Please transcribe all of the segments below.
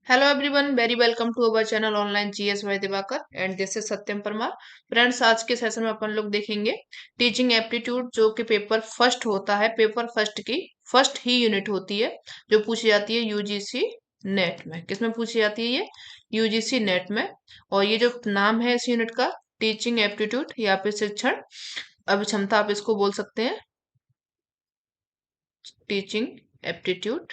Hello everyone, very welcome to our channel online GS by Diwakar and this is Satyam Parmar. Friends, आज के session में अपन लोग देखेंगे teaching aptitude, जो कि पेपर फर्स्ट होता है। पेपर फर्स्ट की फर्स्ट ही यूनिट होती है जो पूछी जाती है यूजीसी नेट में। किसमें पूछी जाती है ये? यूजीसी नेट में। और ये जो नाम है इस यूनिट का, टीचिंग एप्टीट्यूड या फिर शिक्षण अभिक्षमता, आप इसको बोल सकते हैं टीचिंग एप्टीट्यूड।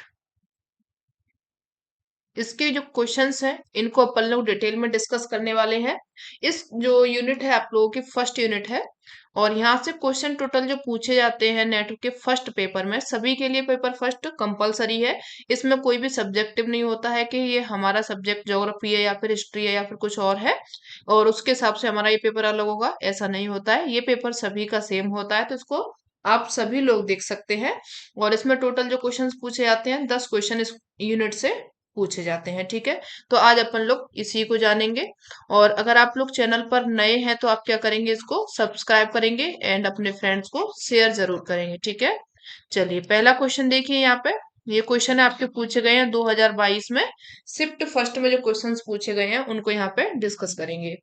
इसके जो क्वेश्चंस हैं इनको अपन लोग डिटेल में डिस्कस करने वाले हैं। इस जो यूनिट है आप लोगों की फर्स्ट यूनिट है, और यहाँ से क्वेश्चन टोटल जो पूछे जाते हैं नेट के फर्स्ट पेपर में, सभी के लिए पेपर फर्स्ट कंपलसरी है। इसमें कोई भी सब्जेक्टिव नहीं होता है कि ये हमारा सब्जेक्ट ज्योग्राफी है या फिर हिस्ट्री है या फिर कुछ और है और उसके हिसाब से हमारा ये पेपर अलग होगा, ऐसा नहीं होता है। ये पेपर सभी का सेम होता है, तो इसको आप सभी लोग देख सकते हैं। और इसमें टोटल जो क्वेश्चंस पूछे जाते हैं 10 क्वेश्चन इस यूनिट से पूछे जाते हैं। ठीक है, तो आज अपन लोग इसी को जानेंगे। और अगर आप लोग चैनल पर नए हैं तो आप क्या करेंगे, इसको सब्सक्राइब करेंगे एंड अपने फ्रेंड्स को शेयर जरूर करेंगे। ठीक है, चलिए पहला क्वेश्चन देखिए यहाँ पे। ये क्वेश्चन है आपके पूछे गए हैं 2022 में, शिफ्ट फर्स्ट में जो क्वेश्चंस पूछे गए हैं उनको यहाँ पे डिस्कस करेंगे।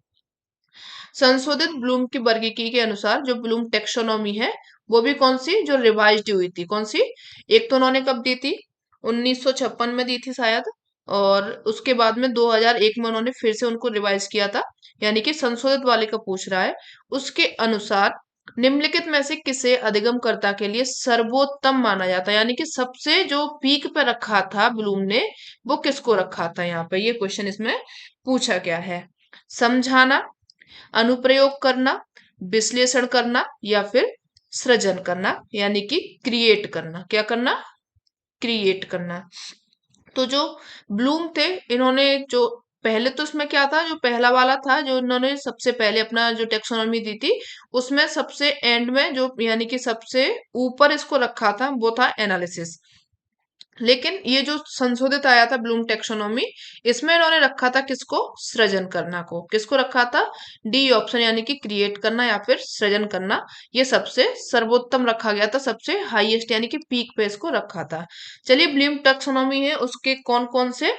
संशोधित ब्लूम की वर्गीकी के अनुसार जो ब्लूम टेक्सोनॉमी है वो भी कौन सी, जो रिवाइज्ड हुई थी, कौन सी? एक तो उन्होंने कब दी थी? 1956 में दी थी शायद। और उसके बाद में 2001 में उन्होंने फिर से उनको रिवाइज किया था, यानी कि संशोधित वाले का पूछ रहा है। उसके अनुसार निम्नलिखित में से किसे अधिगमकर्ता के लिए सर्वोत्तम माना जाता है, यानी कि सबसे जो पीक पे रखा था ब्लूम ने, वो किसको रखा था? यहाँ पे ये क्वेश्चन इसमें पूछा गया है। समझाना, अनुप्रयोग करना, विश्लेषण करना या फिर सृजन करना, यानी कि क्रिएट करना। क्या करना? क्रिएट करना। तो जो ब्लूम थे, इन्होंने जो पहले तो इसमें क्या था, जो पहला वाला था जो इन्होंने सबसे पहले अपना जो टेक्सोनॉमी दी थी, उसमें सबसे एंड में जो यानी कि सबसे ऊपर इसको रखा था वो था एनालिसिस। लेकिन ये जो संशोधित आया था ब्लूम टेक्सोनॉमी, इसमें इन्होंने रखा था किसको? सृजन करना को। किसको रखा था? डी ऑप्शन, यानी कि क्रिएट करना या फिर सृजन करना। ये सबसे सर्वोत्तम रखा गया था, सबसे हाईएस्ट यानी कि पीक पे इसको रखा था। चलिए, ब्लूम टेक्सोनॉमी है उसके कौन कौन से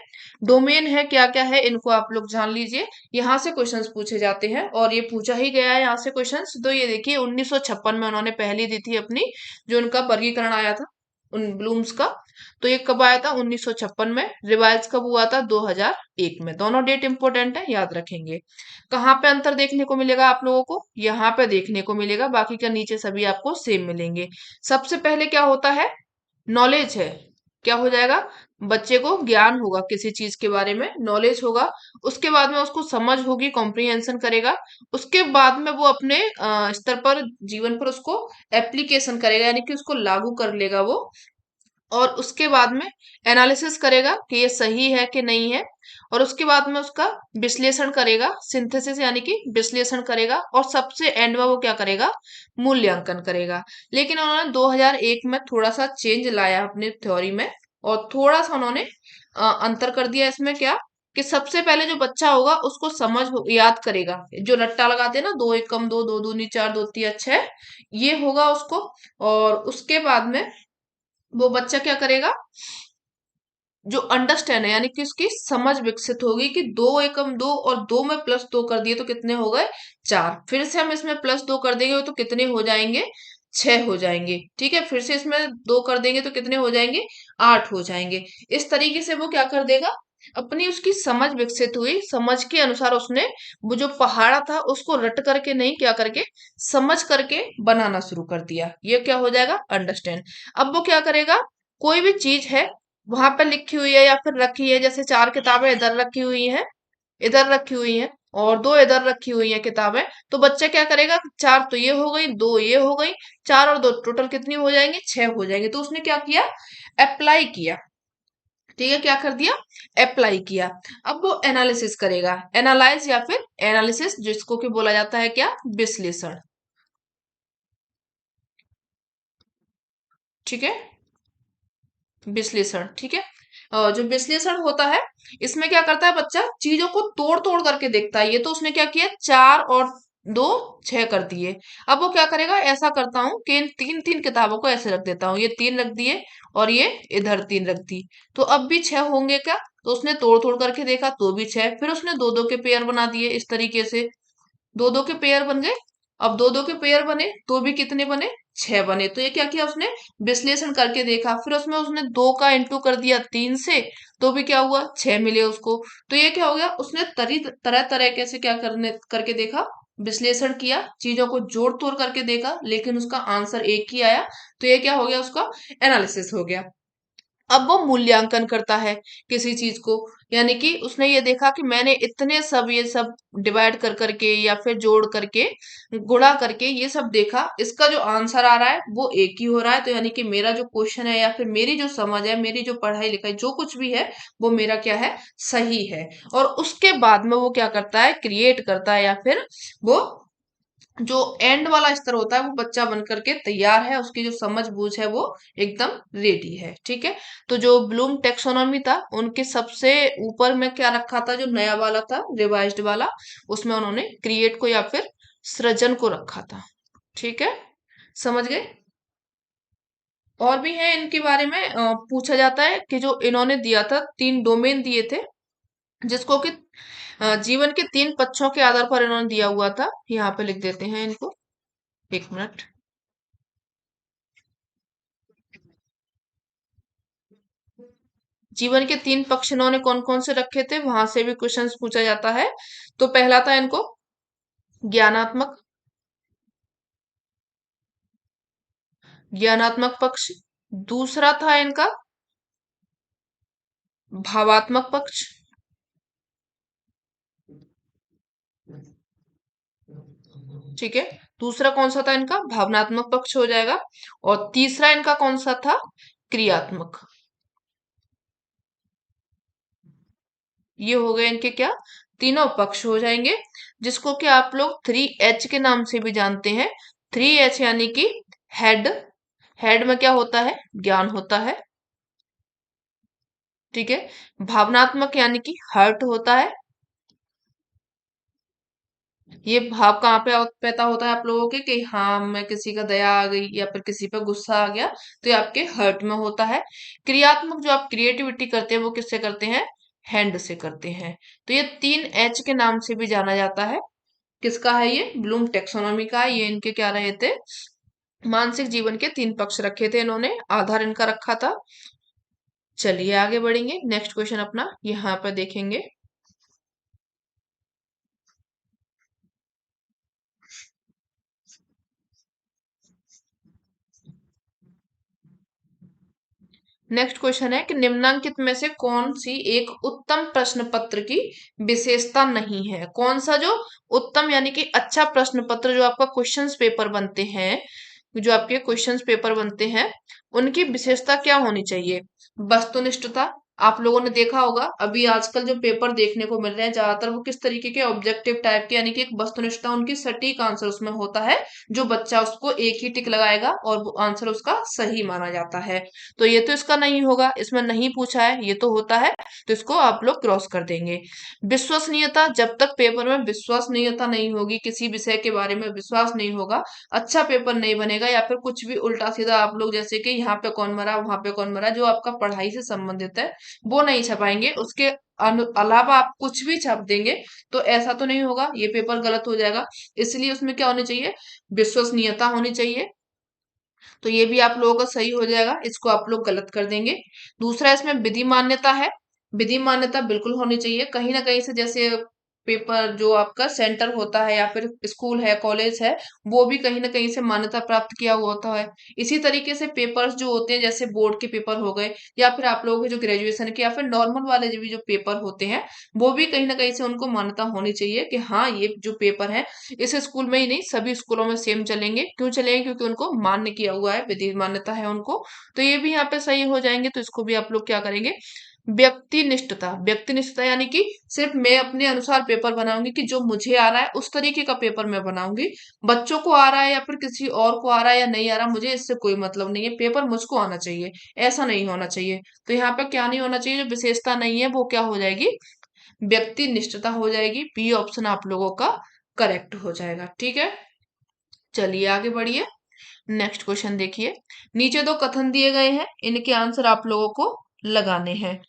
डोमेन है, क्या क्या है, इनको आप लोग जान लीजिए। यहाँ से क्वेश्चंस पूछे जाते हैं और ये पूछा ही गया है यहाँ से क्वेश्चंस। तो ये देखिए 1956 में उन्होंने पहली दी थी अपनी, जो उनका वर्गीकरण आया था उन ब्लूम्स का। तो ये कब आया था? 1956 में। रिवाइज कब हुआ था? 2001 में। दोनों डेट इंपॉर्टेंट है, याद रखेंगे। कहाँ पे अंतर देखने को मिलेगा आप लोगों को? यहाँ पे देखने को मिलेगा, बाकी का नीचे सभी आपको सेम मिलेंगे। सबसे पहले क्या होता है? नॉलेज है। क्या हो जाएगा? बच्चे को ज्ञान होगा, किसी चीज के बारे में नॉलेज होगा। उसके बाद में उसको समझ होगी, कॉम्प्रिहेंशन करेगा। उसके बाद में वो अपने स्तर पर, जीवन पर उसको एप्लीकेशन करेगा, यानी कि उसको लागू कर लेगा वो। और उसके बाद में एनालिसिस करेगा कि ये सही है कि नहीं है। और उसके बाद में उसका विश्लेषण करेगा, सिंथेसिस यानी कि विश्लेषण करेगा। और सबसे एंड में वो क्या करेगा? मूल्यांकन करेगा। लेकिन उन्होंने 2001 में थोड़ा सा चेंज लाया अपनी थ्योरी में, और थोड़ा सा उन्होंने अंतर कर दिया इसमें। क्या? कि सबसे पहले जो बच्चा होगा उसको याद करेगा, जो रट्टा लगाते हैं ना, दो एकम दो, दो दूनी चार, दो तिया छह, ये होगा उसको। और उसके बाद में वो बच्चा क्या करेगा? जो अंडरस्टैंड है, यानी कि उसकी समझ विकसित होगी कि दो एकम दो और दो में प्लस दो कर दिए तो कितने हो गए? चार। फिर से हम इसमें प्लस दो कर देंगे तो कितने हो जाएंगे? छह हो जाएंगे। ठीक है, फिर से इसमें दो कर देंगे तो कितने हो जाएंगे? आठ हो जाएंगे। इस तरीके से वो क्या कर देगा? अपनी उसकी समझ विकसित हुई, समझ के अनुसार उसने वो जो पहाड़ा था उसको रट करके नहीं, क्या करके, समझ करके बनाना शुरू कर दिया। ये क्या हो जाएगा? अंडरस्टैंड। अब वो क्या करेगा? कोई भी चीज है वहां पर लिखी हुई है या फिर रखी है, जैसे चार किताबें इधर रखी हुई हैं, इधर रखी हुई हैं, और दो इधर रखी हुई हैं किताबें। तो बच्चा क्या करेगा? चार तो ये हो गई, दो ये हो गई, चार और दो टोटल कितनी हो जाएंगे? छह हो जाएंगे। तो उसने क्या किया? अप्लाई किया। ठीक है, क्या कर दिया? अप्लाई किया। अब वो एनालिसिस करेगा, एनालाइज या फिर एनालिसिस, जिसको कि बोला जाता है क्या? विश्लेषण। ठीक है, विश्लेषण। ठीक है, जो विश्लेषण होता है इसमें क्या करता है बच्चा? चीजों को तोड़ तोड़ करके देखता है। ये तो उसने क्या किया? चार और दो, छह कर दिए। अब वो क्या करेगा, ऐसा करता हूँ कि इन तीन तीन किताबों को ऐसे रख देता हूँ, ये तीन रख दिए और ये इधर तीन रख दी, तो अब भी छह होंगे क्या? तो उसने तोड़ तोड़ करके देखा तो भी छह, फिर उसने दो दो के पेयर बना दिए इस तरीके से, दो दो के पेयर बन गए। अब दो दो के पेयर बने तो भी कितने बने, छह बने। तो ये क्या किया उसने, विश्लेषण करके देखा, फिर उसमें उसने दो का इंटू कर दिया तीन से, तो भी क्या हुआ, छह मिले उसको। तो ये क्या हो गया, उसने तरह तरह कैसे क्या करने करके देखा, विश्लेषण किया, चीजों को जोड़ तोड़ करके देखा, लेकिन उसका आंसर एक ही आया। तो ये क्या हो गया, उसका एनालिसिस हो गया। अब वो मूल्यांकन करता है किसी चीज को, यानी कि उसने ये देखा कि मैंने इतने सब ये सब डिवाइड कर करके या फिर जोड़ करके गुणा करके ये सब देखा, इसका जो आंसर आ रहा है वो एक ही हो रहा है, तो यानी कि मेरा जो क्वेश्चन है या फिर मेरी जो समझ है, मेरी जो पढ़ाई लिखाई जो कुछ भी है, वो मेरा क्या है, सही है। और उसके बाद में वो क्या करता है, क्रिएट करता है, या फिर वो जो एंड वाला स्तर होता है वो बच्चा बन करके तैयार है, उसकी जो समझ बूझ है वो एकदम रेडी है। ठीक है, तो जो ब्लूम टेक्सोनॉमी था उनके सबसे ऊपर में क्या रखा था, जो नया वाला था रिवाइज्ड वाला, उसमें उन्होंने क्रिएट को या फिर सृजन को रखा था। ठीक है, समझ गए? और भी है इनके बारे में, पूछा जाता है कि जो इन्होंने दिया था, तीन डोमेन दिए थे, जिसको कि जीवन के तीन पक्षों के आधार पर इन्होंने दिया हुआ था। यहाँ पे लिख देते हैं इनको, एक मिनट। जीवन के तीन पक्ष इन्होंने कौन कौन से रखे थे, वहां से भी क्वेश्चंस पूछा जाता है। तो पहला था इनको ज्ञानात्मक, ज्ञानात्मक पक्ष। दूसरा था इनका भावात्मक पक्ष। ठीक है, दूसरा कौन सा था इनका, भावनात्मक पक्ष हो जाएगा। और तीसरा इनका कौन सा था, क्रियात्मक। ये हो गए इनके क्या, तीनों पक्ष हो जाएंगे, जिसको कि आप लोग 3H के नाम से भी जानते हैं। 3H यानी कि हेड, हेड में क्या होता है, ज्ञान होता है। ठीक है, भावनात्मक यानी कि हर्ट होता है। ये भाव कहाँ पे पैदा होता है आप लोगों के, कि हाँ मैं किसी का दया आ गई या फिर किसी पे गुस्सा आ गया, तो ये आपके हर्ट में होता है। क्रियात्मक जो आप क्रिएटिविटी करते हैं वो किससे करते हैं, हैंड से करते हैं। तो ये 3H के नाम से भी जाना जाता है। किसका है ये, ब्लूम टेक्सोनॉमी का है। ये इनके क्या रहे थे, मानसिक जीवन के तीन पक्ष रखे थे इन्होंने, आधार इनका रखा था। चलिए आगे बढ़ेंगे, नेक्स्ट क्वेश्चन अपना यहाँ पर देखेंगे। नेक्स्ट क्वेश्चन है कि निम्नलिखित में से कौन सी एक उत्तम प्रश्न पत्र की विशेषता नहीं है। कौन सा जो उत्तम यानी कि अच्छा प्रश्न पत्र, जो आपका क्वेश्चंस पेपर बनते हैं, जो आपके क्वेश्चंस पेपर बनते हैं, उनकी विशेषता क्या होनी चाहिए। वस्तुनिष्ठता, आप लोगों ने देखा होगा अभी आजकल जो पेपर देखने को मिल रहे हैं ज्यादातर, वो किस तरीके के ऑब्जेक्टिव टाइप के, यानी कि एक वस्तुनिष्ठता, उनकी सटीक आंसर उसमें होता है, जो बच्चा उसको एक ही टिक लगाएगा और वो आंसर उसका सही माना जाता है। तो ये तो इसका नहीं होगा, इसमें नहीं पूछा है, ये तो होता है, तो इसको आप लोग क्रॉस कर देंगे। विश्वसनीयता, जब तक पेपर में विश्वसनीयता नहीं होगी, किसी विषय के बारे में विश्वास नहीं होगा, अच्छा पेपर नहीं बनेगा। या फिर कुछ भी उल्टा सीधा आप लोग, जैसे कि यहाँ पे कौन मरा वहां पे कौन मरा, जो आपका पढ़ाई से संबंधित है वो नहीं छपाएंगे, उसके अलावा आप कुछ भी छाप देंगे, तो ऐसा तो नहीं होगा, ये पेपर गलत हो जाएगा। इसलिए उसमें क्या होनी चाहिए, विश्वसनीयता होनी चाहिए। तो ये भी आप लोगों का सही हो जाएगा, इसको आप लोग गलत कर देंगे। दूसरा इसमें विधि मान्यता है, विधि मान्यता बिल्कुल होनी चाहिए। कहीं ना कहीं से जैसे पेपर जो आपका सेंटर होता है या फिर स्कूल है कॉलेज है, वो भी कहीं ना कहीं से मान्यता प्राप्त किया हुआ होता है। इसी तरीके से पेपर्स जो होते हैं, जैसे बोर्ड के पेपर हो गए, या फिर आप लोगों के जो ग्रेजुएशन के या फिर नॉर्मल वाले जो भी जो पेपर होते हैं, वो भी कहीं ना कहीं से उनको मान्यता होनी चाहिए कि हाँ ये जो पेपर है इस स्कूल में ही नहीं सभी स्कूलों में सेम चलेंगे। क्यों चलेंगे, क्योंकि उनको मान्य किया हुआ है, विधि मान्यता है उनको। तो ये भी यहाँ पे सही हो जाएंगे, तो इसको भी आप लोग क्या करेंगे, व्यक्तिनिष्ठता। व्यक्तिनिष्ठता यानी कि सिर्फ मैं अपने अनुसार पेपर बनाऊंगी, कि जो मुझे आ रहा है उस तरीके का पेपर मैं बनाऊंगी। बच्चों को आ रहा है या फिर किसी और को आ रहा है या नहीं आ रहा, मुझे इससे कोई मतलब नहीं है, पेपर मुझको आना चाहिए, ऐसा नहीं होना चाहिए। तो यहाँ पे क्या नहीं होना चाहिए, जो विशेषता नहीं है वो क्या हो जाएगी, व्यक्ति निष्ठता हो जाएगी। बी ऑप्शन आप लोगों का करेक्ट हो जाएगा। ठीक है, चलिए आगे बढ़िए। नेक्स्ट क्वेश्चन देखिए। नीचे दो कथन दिए गए हैं, इनके आंसर आप लोगों को लगाने हैं।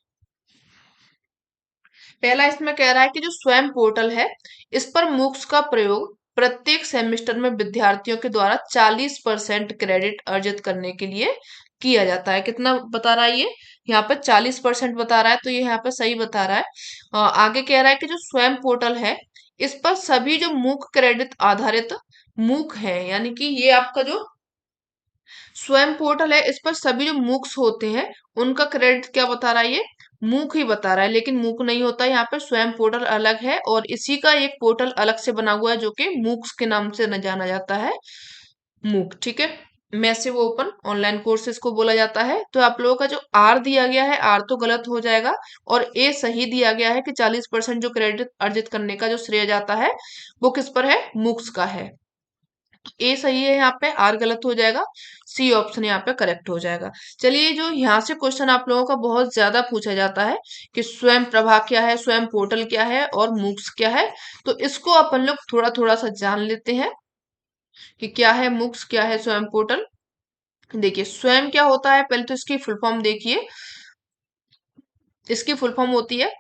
पहला इसमें कह रहा है कि जो स्वयं पोर्टल है, इस पर मूक्स का प्रयोग प्रत्येक सेमेस्टर में विद्यार्थियों के द्वारा 40% क्रेडिट अर्जित करने के लिए किया जाता है। कितना बता रहा है ये? यहाँ पे 40% बता रहा है, तो ये यहाँ पे सही बता रहा है। आगे कह रहा है कि जो स्वयं पोर्टल है, इस पर सभी जो मूक क्रेडिट आधारित मूक है, यानी कि ये आपका जो स्वयं पोर्टल है, इस पर सभी जो मूक्स होते हैं उनका क्रेडिट क्या बता रहा है ये? मूक ही बता रहा है, लेकिन मूक नहीं होता। यहाँ पे स्वयं पोर्टल अलग है और इसी का एक पोर्टल अलग से बना हुआ है जो कि मूक्स के नाम से न जाना जाता है, मूक। ठीक है, मैसिव ओपन ऑनलाइन कोर्सेज को बोला जाता है। तो आप लोगों का जो आर दिया गया है, आर तो गलत हो जाएगा और ए सही दिया गया है कि 40% जो क्रेडिट अर्जित करने का जो श्रेय जाता है वो किस पर है? मूक्स का है। ए सही है, यहाँ पे आर गलत हो जाएगा, सी ऑप्शन यहाँ पे करेक्ट हो जाएगा। चलिए, जो यहाँ से क्वेश्चन आप लोगों का बहुत ज्यादा पूछा जाता है कि स्वयं प्रभा क्या है, स्वयं पोर्टल क्या है और मूक्स क्या है, तो इसको अपन लोग थोड़ा थोड़ा सा जान लेते हैं कि क्या है मूक्स, क्या है स्वयं पोर्टल। देखिए, स्वयं क्या होता है, पहले तो इसकी फुल फॉर्म देखिए। इसकी फुल फॉर्म होती है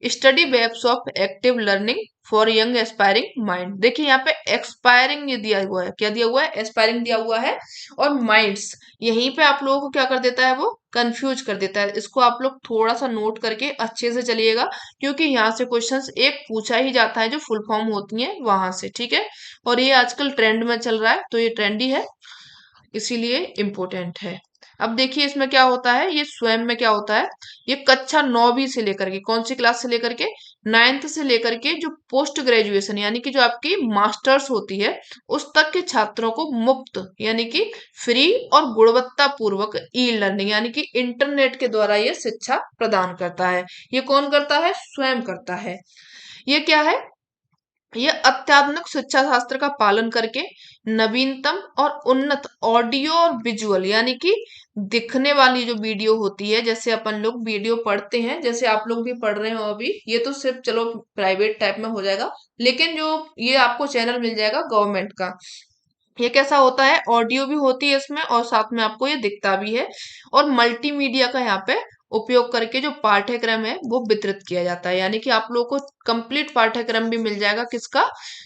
study webs of active learning for young aspiring mind. देखिए, यहाँ पे एक्सपायरिंग ये दिया हुआ है, क्या दिया हुआ है? एस्पायरिंग दिया हुआ है। और माइंड्स यहीं पे आप लोगों को क्या कर देता है? वो कंफ्यूज कर देता है। इसको आप लोग थोड़ा सा नोट करके अच्छे से चलिएगा, क्योंकि यहाँ से क्वेश्चंस एक पूछा ही जाता है जो फुल फॉर्म होती है वहां से। ठीक है, और ये आजकल ट्रेंड में चल रहा है, तो ये ट्रेंडी है, इसीलिए इम्पोर्टेंट है। अब देखिए, इसमें क्या होता है, ये स्वयं में क्या होता है, ये कक्षा 9वीं से लेकर के, कौन सी क्लास से लेकर के? 9th से लेकर के जो पोस्ट ग्रेजुएशन यानी कि जो आपकी मास्टर्स होती है उस तक के छात्रों को मुफ्त यानी कि फ्री और गुणवत्ता पूर्वक ई लर्निंग यानी कि इंटरनेट के द्वारा ये शिक्षा प्रदान करता है। ये कौन करता है? स्वयं करता है। ये क्या है? यह अत्याधुनिक शिक्षा शास्त्र का पालन करके नवीनतम और उन्नत ऑडियो और विजुअल यानी कि दिखने वाली जो वीडियो होती है, जैसे अपन लोग वीडियो पढ़ते हैं, जैसे आप लोग भी पढ़ रहे हो अभी, ये तो सिर्फ चलो प्राइवेट टाइप में हो जाएगा, लेकिन जो ये आपको चैनल मिल जाएगा गवर्नमेंट का, ये कैसा होता है? ऑडियो भी होती है इसमें और साथ में आपको ये दिखता भी है, और मल्टीमीडिया का यहाँ पे उपयोग करके जो पाठ्यक्रम है वो वितरित किया जाता है, यानी कि आप लोगों को कंप्लीट पाठ्यक्रम भी मिल जाएगा। किसका?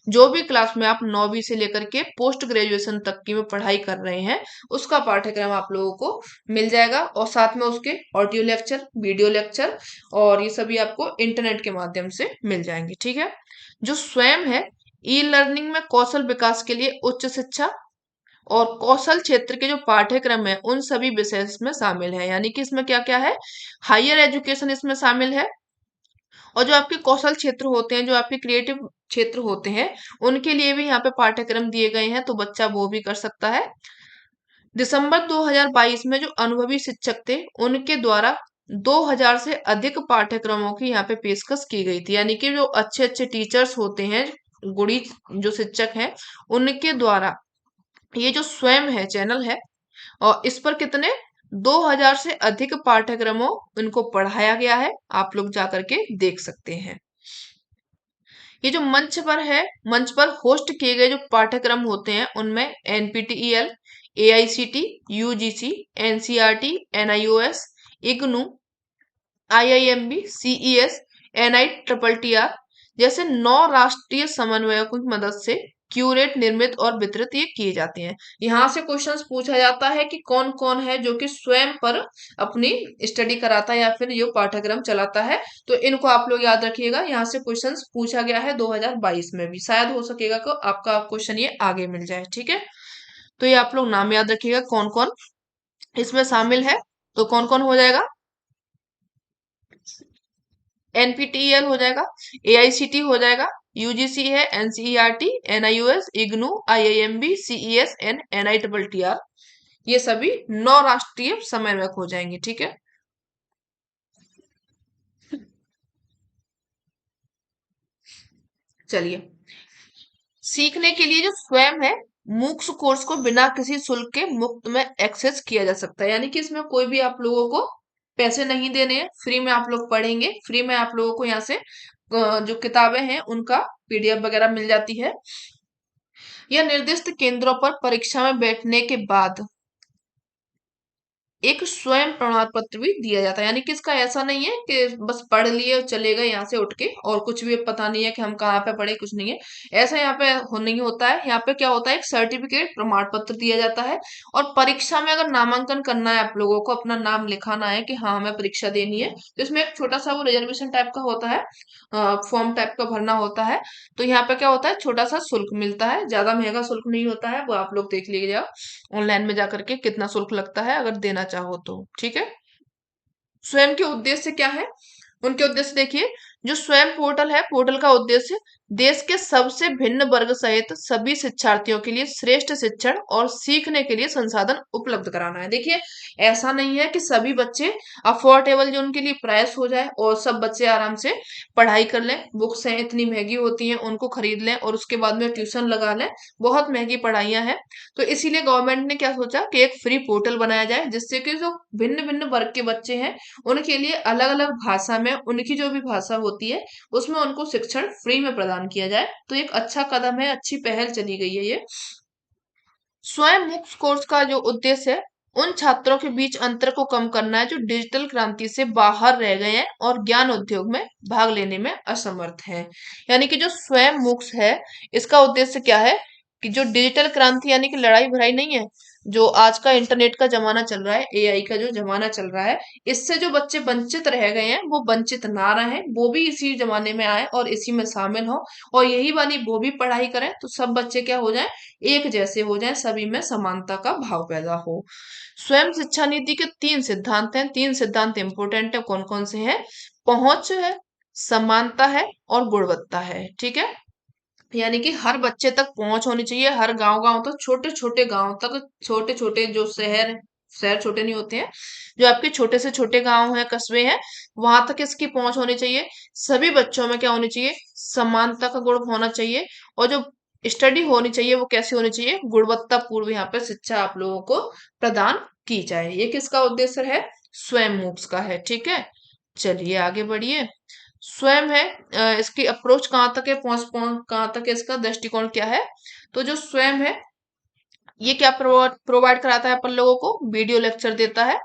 जो भी क्लास में आप 9वीं से लेकर के पोस्ट ग्रेजुएशन तक की में पढ़ाई कर रहे हैं उसका पाठ्यक्रम आप लोगों को मिल जाएगा, और साथ में उसके ऑडियो लेक्चर, वीडियो लेक्चर, और ये सभी आपको इंटरनेट के माध्यम से मिल जाएंगे। ठीक है, जो स्वयं है ई लर्निंग में कौशल विकास के लिए उच्च शिक्षा और कौशल क्षेत्र के जो पाठ्यक्रम है उन सभी विषय इसमें शामिल है, यानी कि इसमें क्या क्या है? हायर एजुकेशन इसमें शामिल है, और जो आपके कौशल क्षेत्र होते हैं, जो आपके क्रिएटिव क्षेत्र होते हैं, उनके लिए भी यहाँ पे पाठ्यक्रम दिए गए हैं, तो बच्चा वो भी कर सकता है। दिसंबर 2022 में जो अनुभवी शिक्षक थे उनके द्वारा 2000 से अधिक पाठ्यक्रमों की यहाँ पे पेशकश की गई थी, यानी कि जो अच्छे अच्छे टीचर्स होते हैं, गुणी जो शिक्षक हैं, उनके द्वारा ये जो स्वयं है चैनल है, और इस पर कितने 2000 से अधिक पाठ्यक्रमों इनको पढ़ाया गया है, आप लोग जाकर के देख सकते हैं। ये जो मंच पर है, मंच पर होस्ट किए गए जो पाठ्यक्रम होते हैं उनमें NPTEL, AICTE, UGC, NCERT, NIOS, IGNOU, IIMB, CES, NI triple TR जैसे 9 राष्ट्रीय समन्वयकों की मदद से क्यूरेट, निर्मित और वितरित ये किए जाते हैं। यहाँ से क्वेश्चंस पूछा जाता है कि कौन कौन है जो कि स्वयं पर अपनी स्टडी कराता है या फिर ये पाठ्यक्रम चलाता है, तो इनको आप लोग याद रखिएगा। यहाँ से क्वेश्चंस पूछा गया है 2022 में भी, शायद हो सकेगा कि आपका क्वेश्चन ये आगे मिल जाए। ठीक है, तो ये आप लोग नाम याद रखिएगा कौन कौन इसमें शामिल है। तो कौन कौन हो जाएगा? एनपीटीईएल हो जाएगा, एआईसीटी हो जाएगा, यूजीसी है, NCERT, NIOS, IGNOU, IIMB, CES and NITTR, ये सभी 9 राष्ट्रीय समन्वयक हो जाएंगे। ठीक है, चलिए, सीखने के लिए जो स्वयं है मूक्स कोर्स को बिना किसी शुल्क के मुफ्त में एक्सेस किया जा सकता है, यानी कि इसमें कोई भी आप लोगों को पैसे नहीं देने हैं, फ्री में आप लोग पढ़ेंगे, फ्री में आप लोगों को यहाँ से जो किताबें हैं उनका पीडीएफ वगैरह मिल जाती है। या निर्दिष्ट केंद्रों पर परीक्षा में बैठने के बाद एक स्वयं प्रमाण पत्र भी दिया जाता है। यानी कि इसका ऐसा नहीं है कि बस पढ़ लिए और चले गए यहाँ से उठ के, और कुछ भी पता नहीं है कि हम कहाँ पे पढ़े, कुछ नहीं है ऐसा यहाँ पे नहीं होता है। यहाँ पे क्या होता है, एक सर्टिफिकेट प्रमाण पत्र दिया जाता है। और परीक्षा में अगर नामांकन करना है, आप लोगों को अपना नाम लिखाना है कि हाँ हमें परीक्षा देनी है, तो इसमें एक छोटा सा वो रिजर्वेशन टाइप का होता है, फॉर्म टाइप का भरना होता है। तो यहाँ पे क्या होता है, छोटा सा शुल्क मिलता है, ज्यादा महंगा शुल्क नहीं होता है, वो आप लोग देख लीजिएगा ऑनलाइन में जाकर के कितना शुल्क लगता है अगर देना चाहो तो। ठीक है। स्वयं के उद्देश्य क्या है, उनके उद्देश्य देखिए। जो स्वयं पोर्टल है, पोर्टल का उद्देश्य देश के सबसे भिन्न वर्ग सहित सभी शिक्षार्थियों के लिए श्रेष्ठ शिक्षण और सीखने के लिए संसाधन उपलब्ध कराना है। देखिए, ऐसा नहीं है कि सभी बच्चे अफोर्डेबल जो उनके लिए प्राइस हो जाए और सब बच्चे आराम से पढ़ाई कर लें। बुक्स हैं इतनी महंगी होती हैं, उनको खरीद लें और उसके बाद में ट्यूशन लगा लें, बहुत महंगी पढ़ाइयां हैं। तो इसीलिए गवर्नमेंट ने क्या सोचा कि एक फ्री पोर्टल बनाया जाए, जिससे कि जो भिन्न भिन्न वर्ग के बच्चे हैं उनके लिए अलग अलग भाषा में, उनकी जो भी भाषा होती है उसमें उनको शिक्षण फ्री में प्रदान किया जाए। तो एक अच्छा कदम है, अच्छी पहल चली गई है ये। स्वयं मुक्त कोर्स का जो उद्देश्य है, उन छात्रों के बीच अंतर को कम करना है जो डिजिटल क्रांति से बाहर रह गए हैं और ज्ञान उद्योग में भाग लेने में असमर्थ हैं। यानी कि जो स्वयं मुक्त है, इसका उद्देश्य क्या है कि जो डिजिटल क्रांति यानी कि लड़ाई भड़ाई नहीं है, जो आज का इंटरनेट का जमाना चल रहा है, एआई का जो जमाना चल रहा है, इससे जो बच्चे वंचित रह गए हैं वो वंचित ना रहे, वो भी इसी जमाने में आए और इसी में शामिल हो, और यही वाली वो भी पढ़ाई करें, तो सब बच्चे क्या हो जाए, एक जैसे हो जाएं, सभी में समानता का भाव पैदा हो। स्वयं शिक्षा नीति के 3 सिद्धांत हैं, 3 सिद्धांत इंपोर्टेंट है। कौन कौन से हैं? पहुंच है, समानता है और गुणवत्ता है। ठीक है। यानी कि हर बच्चे तक पहुंच होनी चाहिए, हर गांव गांव तक, छोटे छोटे गांव तक, छोटे छोटे जो शहर, शहर छोटे नहीं होते हैं, जो आपके छोटे से छोटे गांव हैं, कस्बे हैं, वहां तक इसकी पहुंच होनी चाहिए। सभी बच्चों में क्या होनी चाहिए, समानता का गुण होना चाहिए। और जो स्टडी होनी चाहिए वो कैसी होनी चाहिए, गुणवत्ता पूर्व यहाँ पे शिक्षा आप लोगों को प्रदान की जाए। ये किसका उद्देश्य है, स्वयं मूक्स का है। ठीक है। चलिए आगे बढ़िए। स्वयं है, इसकी अप्रोच कहाँ तक है, पहुंच पहुंच कहाँ तक है, इसका दृष्टिकोण क्या है। तो जो स्वयं है, ये क्या प्रोवाइड कराता है अपन लोगों को, वीडियो लेक्चर देता है।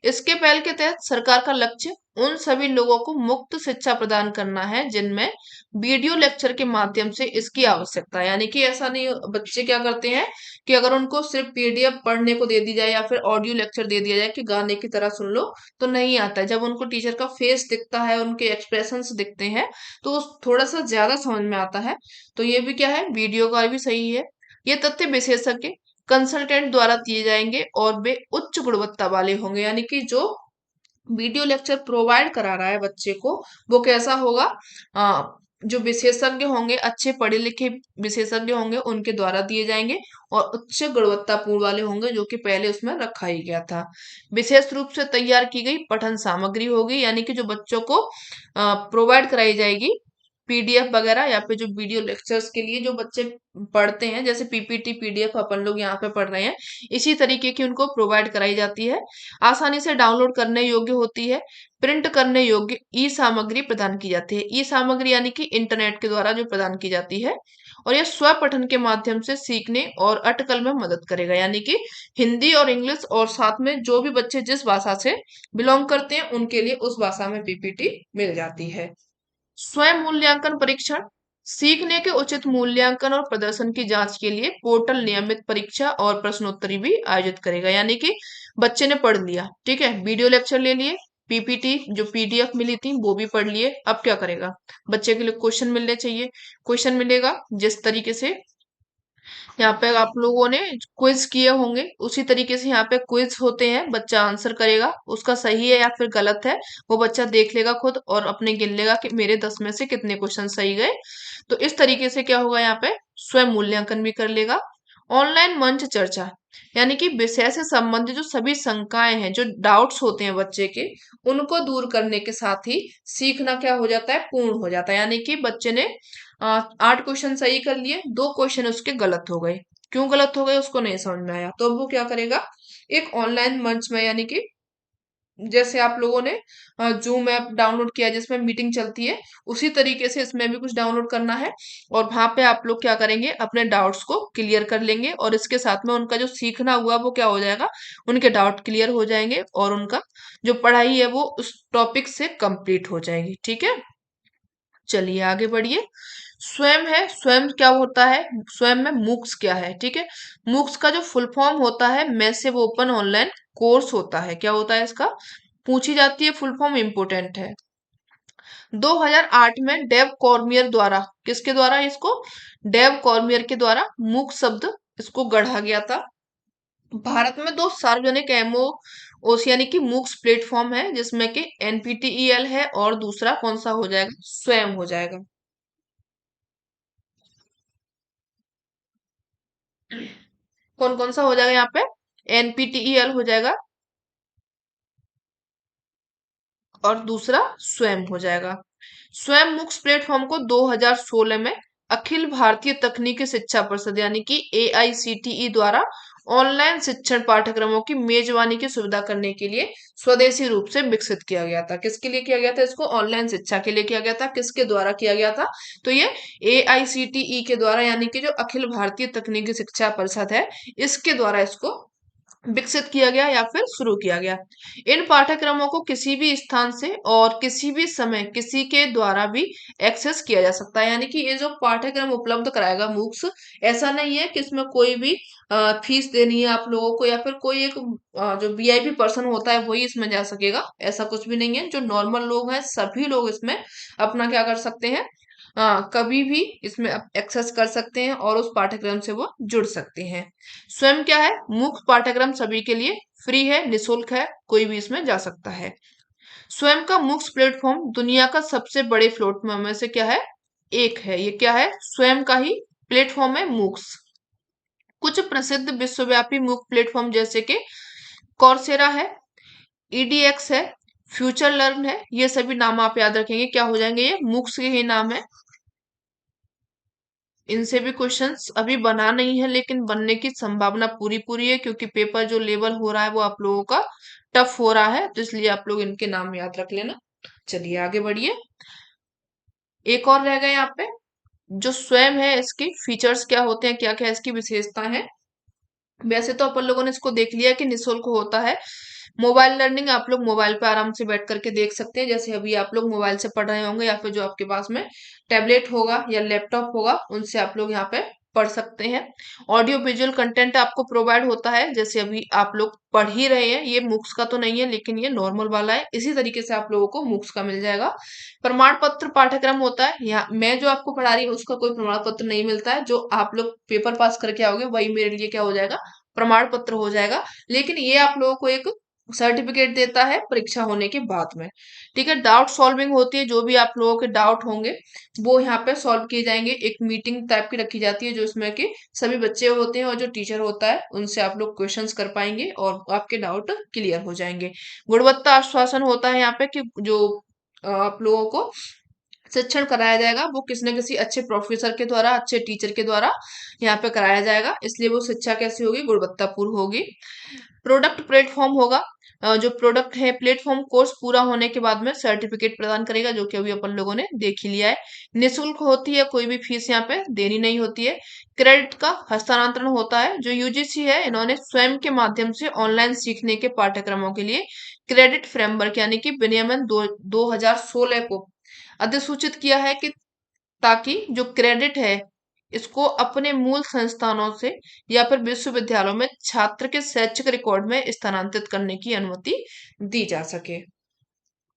इसके पहल के तहत सरकार का लक्ष्य उन सभी लोगों को मुक्त शिक्षा प्रदान करना है जिनमें वीडियो लेक्चर के माध्यम से इसकी आवश्यकता है। यानी कि ऐसा नहीं, बच्चे क्या करते हैं कि अगर उनको सिर्फ पीडीएफ पढ़ने को दे दी जाए या फिर ऑडियो लेक्चर दे दिया जाए कि गाने की तरह सुन लो, तो नहीं आता है। जब उनको टीचर का फेस दिखता है, उनके एक्सप्रेशंस दिखते हैं, तो थोड़ा सा ज्यादा समझ में आता है। तो ये भी क्या है, वीडियो का भी सही है। ये तथ्य विशेषज्ञ कंसल्टेंट द्वारा दिए जाएंगे और वे उच्च गुणवत्ता वाले होंगे। यानी कि जो वीडियो लेक्चर प्रोवाइड करा रहा है बच्चे को, वो कैसा होगा, आ, जो विशेषज्ञ होंगे, अच्छे पढ़े लिखे विशेषज्ञ होंगे, उनके द्वारा दिए जाएंगे और उच्च गुणवत्तापूर्ण वाले होंगे, जो कि पहले उसमें रखा ही गया था। विशेष रूप से तैयार की गई पठन सामग्री होगी, यानी कि जो बच्चों को प्रोवाइड कराई जाएगी, पीडीएफ वगैरह या फिर जो वीडियो लेक्चर्स के लिए जो बच्चे पढ़ते हैं, जैसे पीपीटी पीडीएफ अपन लोग यहाँ पे पढ़ रहे हैं, इसी तरीके की उनको प्रोवाइड कराई जाती है। आसानी से डाउनलोड करने योग्य होती है। प्रिंट करने योग्य ई सामग्री प्रदान की जाती है। ई सामग्री यानी कि इंटरनेट के द्वारा जो प्रदान की जाती है। और यह स्व पठन के माध्यम से सीखने और अटकल में मदद करेगा। यानी कि हिंदी और इंग्लिश, और साथ में जो भी बच्चे जिस भाषा से बिलोंग करते हैं उनके लिए उस भाषा में पीपीटी मिल जाती है। स्वयं मूल्यांकन परीक्षण, सीखने के उचित मूल्यांकन और प्रदर्शन की जांच के लिए पोर्टल नियमित परीक्षा और प्रश्नोत्तरी भी आयोजित करेगा। यानी कि बच्चे ने पढ़ लिया, ठीक है, वीडियो लेक्चर ले लिए, पीपीटी जो पीडीएफ मिली थी वो भी पढ़ लिए, अब क्या करेगा, बच्चे के लिए क्वेश्चन मिलने चाहिए। क्वेश्चन मिलेगा जिस तरीके से यहाँ पे आप लोगों ने क्विज किए होंगे, उसी तरीके से यहाँ पे क्विज होते हैं, बच्चा आंसर करेगा, उसका सही है या फिर गलत है वो बच्चा देख लेगा खुद और अपने गिन लेगा कि मेरे 10 में से कितने क्वेश्चन सही गए। तो इस तरीके से क्या होगा, यहाँ पे स्वयं मूल्यांकन भी कर लेगा। ऑनलाइन मंच चर्चा, यानी कि विषय से संबंधित जो सभी शंकाएं हैं, जो डाउट्स होते हैं बच्चे के, उनको दूर करने के साथ ही सीखना क्या हो जाता है, पूर्ण हो जाता है। यानी कि बच्चे ने 8 क्वेश्चन सही कर लिए, 2 क्वेश्चन उसके गलत हो गए। क्यों गलत हो गए उसको नहीं समझ में आया, तो अब वो क्या करेगा, एक ऑनलाइन मंच में, यानी कि जैसे आप लोगों ने जूम ऐप डाउनलोड किया जिसमें मीटिंग चलती है, उसी तरीके से इसमें भी कुछ डाउनलोड करना है। और वहां पे आप लोग क्या करेंगे, अपने डाउट्स को क्लियर कर लेंगे और इसके साथ में उनका जो सीखना हुआ वो क्या हो जाएगा, उनके डाउट क्लियर हो जाएंगे और उनका जो पढ़ाई है वो उस टॉपिक से कंप्लीट हो जाएगी। ठीक है, चलिए आगे बढ़िए। स्वयं है, स्वयं क्या होता है, स्वयं में मूक्स क्या है। ठीक है, मूक्स का जो फुल फॉर्म होता है मैसिव ओपन ऑनलाइन कोर्स होता है। क्या होता है इसका, पूछी जाती है, फुल फॉर्म इंपोर्टेंट है। 2008 में डेव कॉर्मियर द्वारा, किसके द्वारा, इसको डेव कॉर्मियर के द्वारा मूक शब्द इसको गढ़ा गया था। भारत में दो सार्वजनिक एमओ ओस यानी कि मूक्स प्लेटफॉर्म है, जिसमें कि एनपीटीईएल है और दूसरा कौन सा हो जाएगा, स्वयं हो जाएगा। कौन कौन सा हो जाएगा यहाँ पे, एनपीटीईएल हो जाएगा और दूसरा स्वयं हो जाएगा। स्वयं मुक्स प्लेटफॉर्म को 2016 में अखिल भारतीय तकनीकी शिक्षा परिषद यानी कि एआईसीटीई द्वारा ऑनलाइन शिक्षण पाठ्यक्रमों की मेजबानी की सुविधा करने के लिए स्वदेशी रूप से विकसित किया गया था। किसके लिए किया गया था, इसको ऑनलाइन शिक्षा के लिए किया गया था। किसके द्वारा किया गया था, तो ये एआईसीटीई के द्वारा यानी कि जो अखिल भारतीय तकनीकी शिक्षा परिषद है, इसके द्वारा इसको विकसित किया गया या फिर शुरू किया गया। इन पाठ्यक्रमों को किसी भी स्थान से और किसी भी समय किसी के द्वारा भी एक्सेस किया जा सकता है। यानी कि ये जो पाठ्यक्रम उपलब्ध कराएगा मूक्स, ऐसा नहीं है कि इसमें कोई भी फीस देनी है आप लोगों को या फिर कोई एक जो वीआईपी पर्सन होता है वही इसमें जा सकेगा, ऐसा कुछ भी नहीं है। जो नॉर्मल लोग हैं सभी लोग इसमें अपना क्या कर सकते हैं, कभी भी इसमें एक्सेस कर सकते हैं और उस पाठ्यक्रम से वो जुड़ सकते हैं। स्वयं क्या है, मुफ्त पाठ्यक्रम सभी के लिए फ्री है, निशुल्क है, कोई भी इसमें जा सकता है। स्वयं का मुफ्त प्लेटफॉर्म दुनिया का सबसे बड़े प्लेटफॉर्म में से क्या है, एक है। ये क्या है, स्वयं का ही प्लेटफॉर्म है मूक्स। कुछ प्रसिद्ध विश्वव्यापी मुफ्त प्लेटफॉर्म जैसे कि कॉर्सेरा है, ईडीएक्स है, फ्यूचर लर्न है, ये सभी नाम आप याद रखेंगे, क्या हो जाएंगे, ये मूक्स के ही नाम है। इनसे भी क्वेश्चंस अभी बना नहीं है लेकिन बनने की संभावना पूरी पूरी है, क्योंकि पेपर जो लेवल हो रहा है वो आप लोगों का टफ हो रहा है, तो इसलिए आप लोग इनके नाम याद रख लेना। चलिए आगे बढ़िए। एक और रह गए यहाँ पे, जो स्वयं है इसके फीचर्स क्या होते हैं, क्या क्या इसकी विशेषता है। वैसे तो अपन लोगों ने इसको देख लिया कि निशुल्क होता है। मोबाइल लर्निंग आप लोग मोबाइल पे आराम से बैठ करके देख सकते हैं, जैसे अभी आप लोग मोबाइल से पढ़ रहे होंगे या फिर जो आपके पास में टैबलेट होगा या लैपटॉप होगा उनसे आप लोग यहाँ पे पढ़ सकते हैं। ऑडियो विजुअल कंटेंट आपको प्रोवाइड होता है, जैसे अभी आप लोग पढ़ ही रहे हैं, ये मुक्स का तो नहीं है लेकिन ये नॉर्मल वाला है, इसी तरीके से आप लोगों को मुक्स का मिल जाएगा। प्रमाण पत्र पाठ्यक्रम होता है, यहाँ मैं जो आपको पढ़ा रही हूँ उसका कोई प्रमाण पत्र नहीं मिलता है, जो आप लोग पेपर पास करके आओगे वही मेरे लिए क्या हो जाएगा, प्रमाण पत्र हो जाएगा। लेकिन ये आप लोगों को एक सर्टिफिकेट देता है परीक्षा होने के बाद में। ठीक है, डाउट सॉल्विंग होती है, जो भी आप लोगों के डाउट होंगे वो यहाँ पे सॉल्व किए जाएंगे। एक मीटिंग टाइप की रखी जाती है जो इसमें कि सभी बच्चे होते हैं और जो टीचर होता है उनसे आप लोग क्वेश्चंस कर पाएंगे और आपके डाउट क्लियर हो जाएंगे। गुणवत्ता आश्वासन होता है यहाँ पे कि जो आप लोगों को शिक्षण कराया जाएगा वो किसी न किसी अच्छे प्रोफेसर के द्वारा, अच्छे टीचर के द्वारा यहाँ पे कराया जाएगा, इसलिए वो शिक्षा कैसी होगी, गुणवत्तापूर्ण होगी। प्रोडक्ट प्लेटफॉर्म होगा, जो प्रोडक्ट है प्लेटफॉर्म कोर्स पूरा होने के बाद में सर्टिफिकेट प्रदान करेगा, जो कि अभी अपन लोगों ने देख ही लिया है। निःशुल्क होती है, कोई भी फीस यहाँ पे देनी नहीं होती है। क्रेडिट का हस्तांतरण होता है, जो यूजीसी है इन्होंने स्वयं के माध्यम से ऑनलाइन सीखने के पाठ्यक्रमों के लिए क्रेडिट फ्रेमवर्क यानी कि विनियमन 2016 को अधिसूचित किया है कि ताकि जो क्रेडिट है इसको अपने मूल संस्थानों से या फिर विश्वविद्यालयों में छात्र के शैक्षिक रिकॉर्ड में स्थानांतरित करने की अनुमति दी जा सके।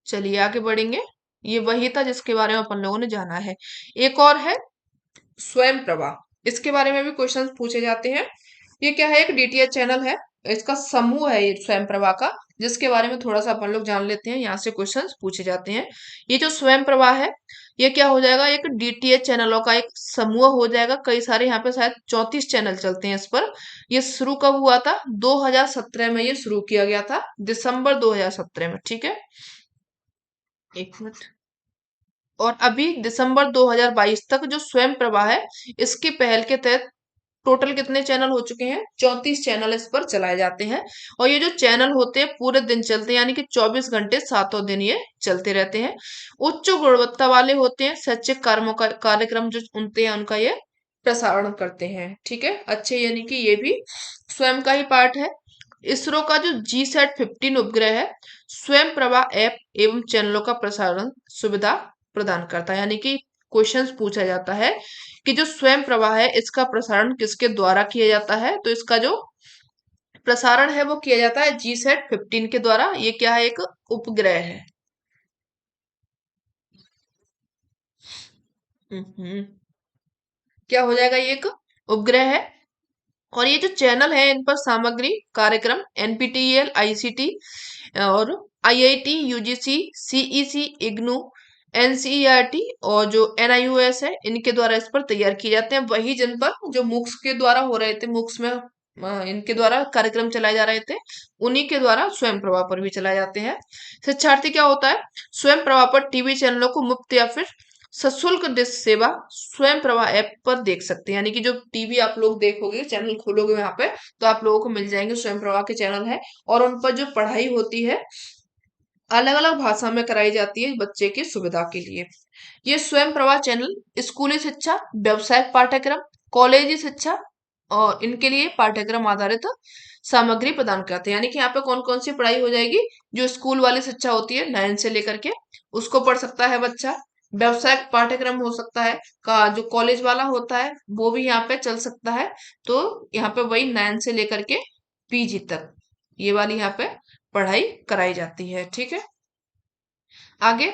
चलिए आगे बढ़ेंगे। ये वही था जिसके बारे में अपन लोगों ने जाना है। एक और है स्वयं प्रभा, इसके बारे में भी क्वेश्चंस पूछे जाते हैं। ये क्या है, एक डीटीएच चैनल है, इसका समूह है ये स्वयं प्रभा का, जिसके बारे में थोड़ा सा अपन लोग जान लेते हैं, यहाँ से क्वेश्चंस पूछे जाते हैं। ये जो स्वयं प्रभा है ये क्या हो जाएगा, एक डीटीएच चैनलों का एक समूह हो जाएगा। कई सारे यहाँ पे शायद 34 चैनल चलते हैं इस पर। ये शुरू कब हुआ था, 2017 में ये शुरू किया गया था, दिसंबर 2017 में। ठीक है, एक मिनट। और अभी दिसंबर 2022 तक जो स्वयं प्रभा है इसकी पहल के तहत टोटल कितने चैनल हो चुके हैं? 34 चैनल इस पर चलाए जाते हैं। और ये जो चैनल होते हैं पूरे दिन चलते हैं, यानी कि 24 घंटे सातों दिन ये चलते रहते हैं। उच्च गुणवत्ता वाले होते हैं, शैक्षिक कार्यक्रम जो उनते हैं उनका ये प्रसारण करते हैं। ठीक है, अच्छे, यानी कि ये भी स्वयं का ही पार्ट है। इसरो का जो GSAT-15 उपग्रह है, स्वयं प्रभा ऐप एवं चैनलों का प्रसारण सुविधा प्रदान करता है। यानी कि क्वेश्चंस पूछा जाता है कि जो स्वयं प्रवाह है इसका प्रसारण किसके द्वारा किया जाता है? तो इसका जो प्रसारण है वो किया जाता है GSAT-15 के द्वारा। ये क्या है? एक उपग्रह है। हम्म, क्या हो जाएगा? ये एक उपग्रह है। और ये जो चैनल है इन पर सामग्री कार्यक्रम NPTEL, ICT और IIT, UGC, CEC, IGNOU, NCERT और जो NIOS है इनके द्वारा इस पर तैयार किए जाते हैं। वही जिन पर जो MOOCs के द्वारा हो रहे थे, MOOCs में इनके द्वारा कार्यक्रम चलाए जा रहे थे, उन्हीं के द्वारा स्वयं प्रभा पर भी चलाए जाते हैं। शिक्षार्थी क्या होता है? स्वयं प्रभा पर टीवी चैनलों को मुफ्त या फिर सशुल्क डिश सेवा स्वयं प्रभा ऐप पर देख सकते हैं। यानी कि जो टीवी आप लोग देखोगे, चैनल खोलोगे वहां पे, तो आप लोगों को मिल जाएंगे स्वयं प्रभा के चैनल है। और उन पर जो पढ़ाई होती है अलग अलग भाषा में कराई जाती है बच्चे की सुविधा के लिए। ये स्वयं प्रभा चैनल स्कूली शिक्षा, व्यावसायिक पाठ्यक्रम, कॉलेजी शिक्षा और इनके लिए पाठ्यक्रम आधारित सामग्री प्रदान करते हैं। यानी कि यहाँ पे कौन कौन सी पढ़ाई हो जाएगी? जो स्कूल वाली शिक्षा होती है 9 से लेकर के, उसको पढ़ सकता है बच्चा। व्यावसायिक पाठ्यक्रम हो सकता है, का जो कॉलेज वाला होता है वो भी यहाँ पे चल सकता है। तो यहाँ पे वही 9 से लेकर के PG तक ये वाली यहाँ पे पढ़ाई कराई जाती है। ठीक है, आगे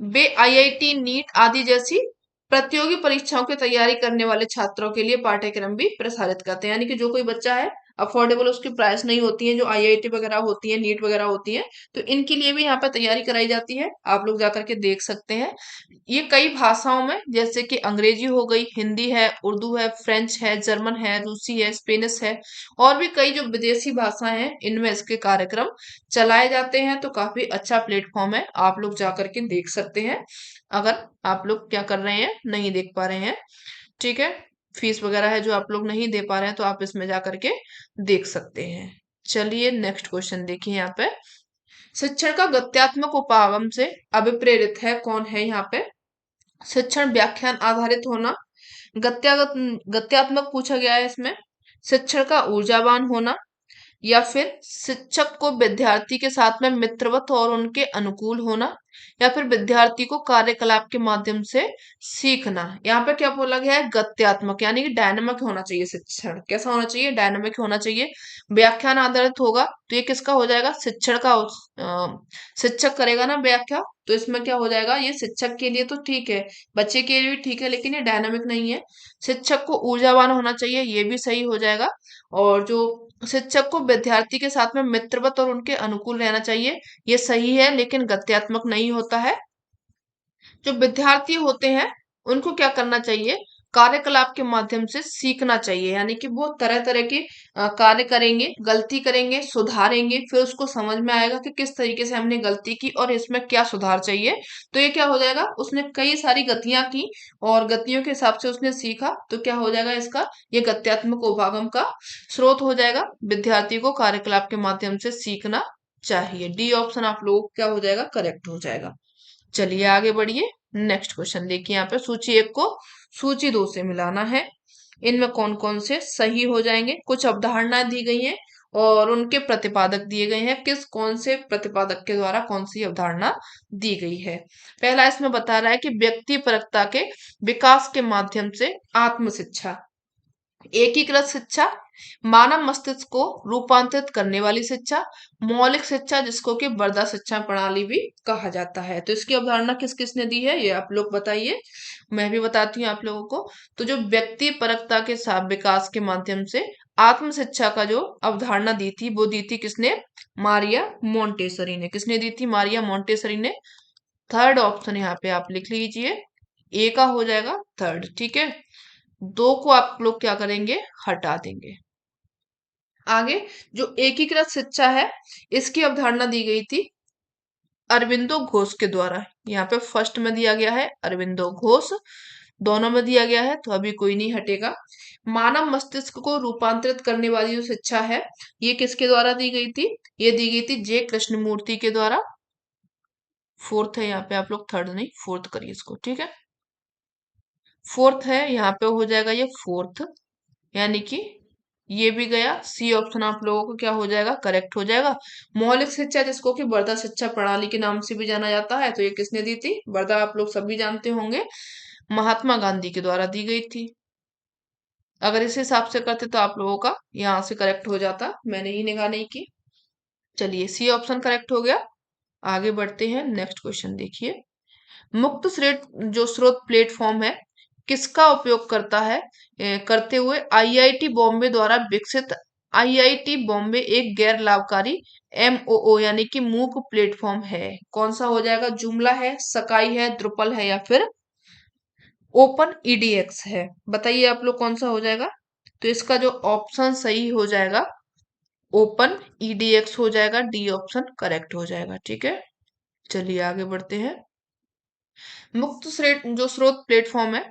वे IIT, नीट आदि जैसी प्रतियोगी परीक्षाओं की तैयारी करने वाले छात्रों के लिए पाठ्यक्रम भी प्रसारित करते हैं। यानी कि जो कोई बच्चा है, अफोर्डेबल उसकी प्राइस नहीं होती है, जो IIT वगैरह होती है, नीट वगैरह होती है, तो इनके लिए भी यहाँ पर तैयारी कराई जाती है। आप लोग जाकर के देख सकते हैं। ये कई भाषाओं में, जैसे कि अंग्रेजी हो गई, हिंदी है, उर्दू है, फ्रेंच है, जर्मन है, रूसी है, स्पेनिश है और भी कई जो विदेशी भाषाएं हैं, इनमें इसके कार्यक्रम चलाए जाते हैं। तो काफी अच्छा प्लेटफॉर्म है, आप लोग जाकर के देख सकते हैं अगर आप लोग क्या कर रहे हैं, नहीं देख पा रहे हैं। ठीक है, फीस वगैरह है जो आप लोग नहीं दे पा रहे हैं, तो आप इसमें जाकर के देख सकते हैं। चलिए नेक्स्ट क्वेश्चन देखिए यहाँ पे। शिक्षण का गत्यात्मक उपागम से अभिप्रेरित है कौन है? यहाँ पे शिक्षण व्याख्यान आधारित होना, गत्यागत गत्यात्मक पूछा गया है इसमें। शिक्षण का ऊर्जावान होना, या फिर शिक्षक को विद्यार्थी के साथ में मित्रवत और उनके अनुकूल होना, या फिर विद्यार्थी को कार्यकलाप के माध्यम से सीखना। यहाँ पे क्या बोला गया है? गत्यात्मक, यानी कि डायनामिक होना चाहिए। शिक्षण कैसा होना चाहिए? डायनामिक होना चाहिए। व्याख्यान आधारित होगा तो ये किसका हो जाएगा? शिक्षण का। शिक्षक करेगा ना व्याख्या, तो इसमें क्या हो जाएगा? ये शिक्षक के लिए तो ठीक है, बच्चे के लिए भी ठीक है, लेकिन ये डायनामिक नहीं है। शिक्षक को ऊर्जावान होना चाहिए, ये भी सही हो जाएगा। और जो शिक्षक को विद्यार्थी के साथ में मित्रवत और उनके अनुकूल रहना चाहिए, ये सही है, लेकिन गत्यात्मक नहीं होता है। जो विद्यार्थी होते हैं उनको क्या करना चाहिए? कार्यकलाप के माध्यम से सीखना चाहिए। यानी कि वो तरह तरह के कार्य करेंगे, गलती करेंगे, सुधारेंगे, फिर उसको समझ में आएगा कि किस तरीके से हमने गलती की और इसमें क्या सुधार चाहिए। तो ये क्या हो जाएगा? उसने कई सारी गतियां की और गतियों के हिसाब से उसने सीखा, तो क्या हो जाएगा इसका? ये गत्यात्मक उपागम का स्रोत हो जाएगा। विद्यार्थी को कार्यकलाप के माध्यम से सीखना चाहिए। डी ऑप्शन आप लोगों को क्या हो जाएगा? करेक्ट हो जाएगा। चलिए आगे बढ़िए। नेक्स्ट क्वेश्चन देखिए यहाँ पे। सूची 1 को सूची 2 से मिलाना है। इनमें कौन कौन से सही हो जाएंगे? कुछ अवधारणाएं दी गई हैं और उनके प्रतिपादक दिए गए हैं। किस कौन से प्रतिपादक के द्वारा कौन सी अवधारणा दी गई है? पहला इसमें बता रहा है कि व्यक्ति परकता के विकास के माध्यम से आत्म शिक्षा, एकीकृत शिक्षा, मानव मस्तिष्क को रूपांतरित करने वाली शिक्षा, मौलिक शिक्षा जिसको कि वर्धा शिक्षा प्रणाली भी कहा जाता है। तो इसकी अवधारणा किस किसने दी है ये आप लोग बताइए, मैं भी बताती हूँ आप लोगों को। तो जो व्यक्ति परकता के साथ विकास के माध्यम से आत्म शिक्षा का जो अवधारणा दी थी, वो दी थी किसने? मारिया मोंटेसरी ने। किसने दी थी? मारिया मोंटेसरी ने। थर्ड ऑप्शन यहाँ पे आप लिख लीजिए, ए का हो जाएगा थर्ड। ठीक है, 2 को आप लोग क्या करेंगे? हटा देंगे। आगे जो एकीकृत शिक्षा है, इसकी अवधारणा दी गई थी अरविंदो घोष के द्वारा। यहाँ पे फर्स्ट में दिया गया है अरविंदो घोष। दोनों में दिया गया है तो अभी कोई नहीं हटेगा। मानव मस्तिष्क को रूपांतरित करने वाली जो शिक्षा है ये किसके द्वारा दी गई थी? ये दी गई थी जे कृष्णमूर्ति के द्वारा। फोर्थ है यहाँ पे, आप लोग थर्ड नहीं फोर्थ करिए इसको, ठीक है। फोर्थ है यहाँ पे हो जाएगा ये फोर्थ, यानी कि ये भी गया। सी ऑप्शन आप लोगों को क्या हो जाएगा? करेक्ट हो जाएगा। मौलिक शिक्षा जिसको कि वर्धा शिक्षा प्रणाली के नाम से भी जाना जाता है, तो ये किसने दी थी? वर्धा आप लोग सभी जानते होंगे, महात्मा गांधी के द्वारा दी गई थी। अगर इस हिसाब से करते तो आप लोगों का यहाँ से करेक्ट हो जाता, मैंने ही निगाह नहीं की। चलिए सी ऑप्शन करेक्ट हो गया। आगे बढ़ते हैं, नेक्स्ट क्वेश्चन देखिए। मुक्त स्रोत जो स्रोत प्लेटफॉर्म है किसका उपयोग करता है करते हुए आईआईटी बॉम्बे द्वारा विकसित। आईआईटी बॉम्बे एक गैर लाभकारी एमओओ यानी कि मूक प्लेटफॉर्म है। कौन सा हो जाएगा? जुमला है, सकाई है, द्रुपल है या फिर ओपन ईडीएक्स है? बताइए आप लोग कौन सा हो जाएगा? तो इसका जो ऑप्शन सही हो जाएगा ओपन ईडीएक्स हो जाएगा, डी ऑप्शन करेक्ट हो जाएगा, ठीक है। चलिए आगे बढ़ते हैं। मुक्त स्रोत जो स्रोत प्लेटफॉर्म है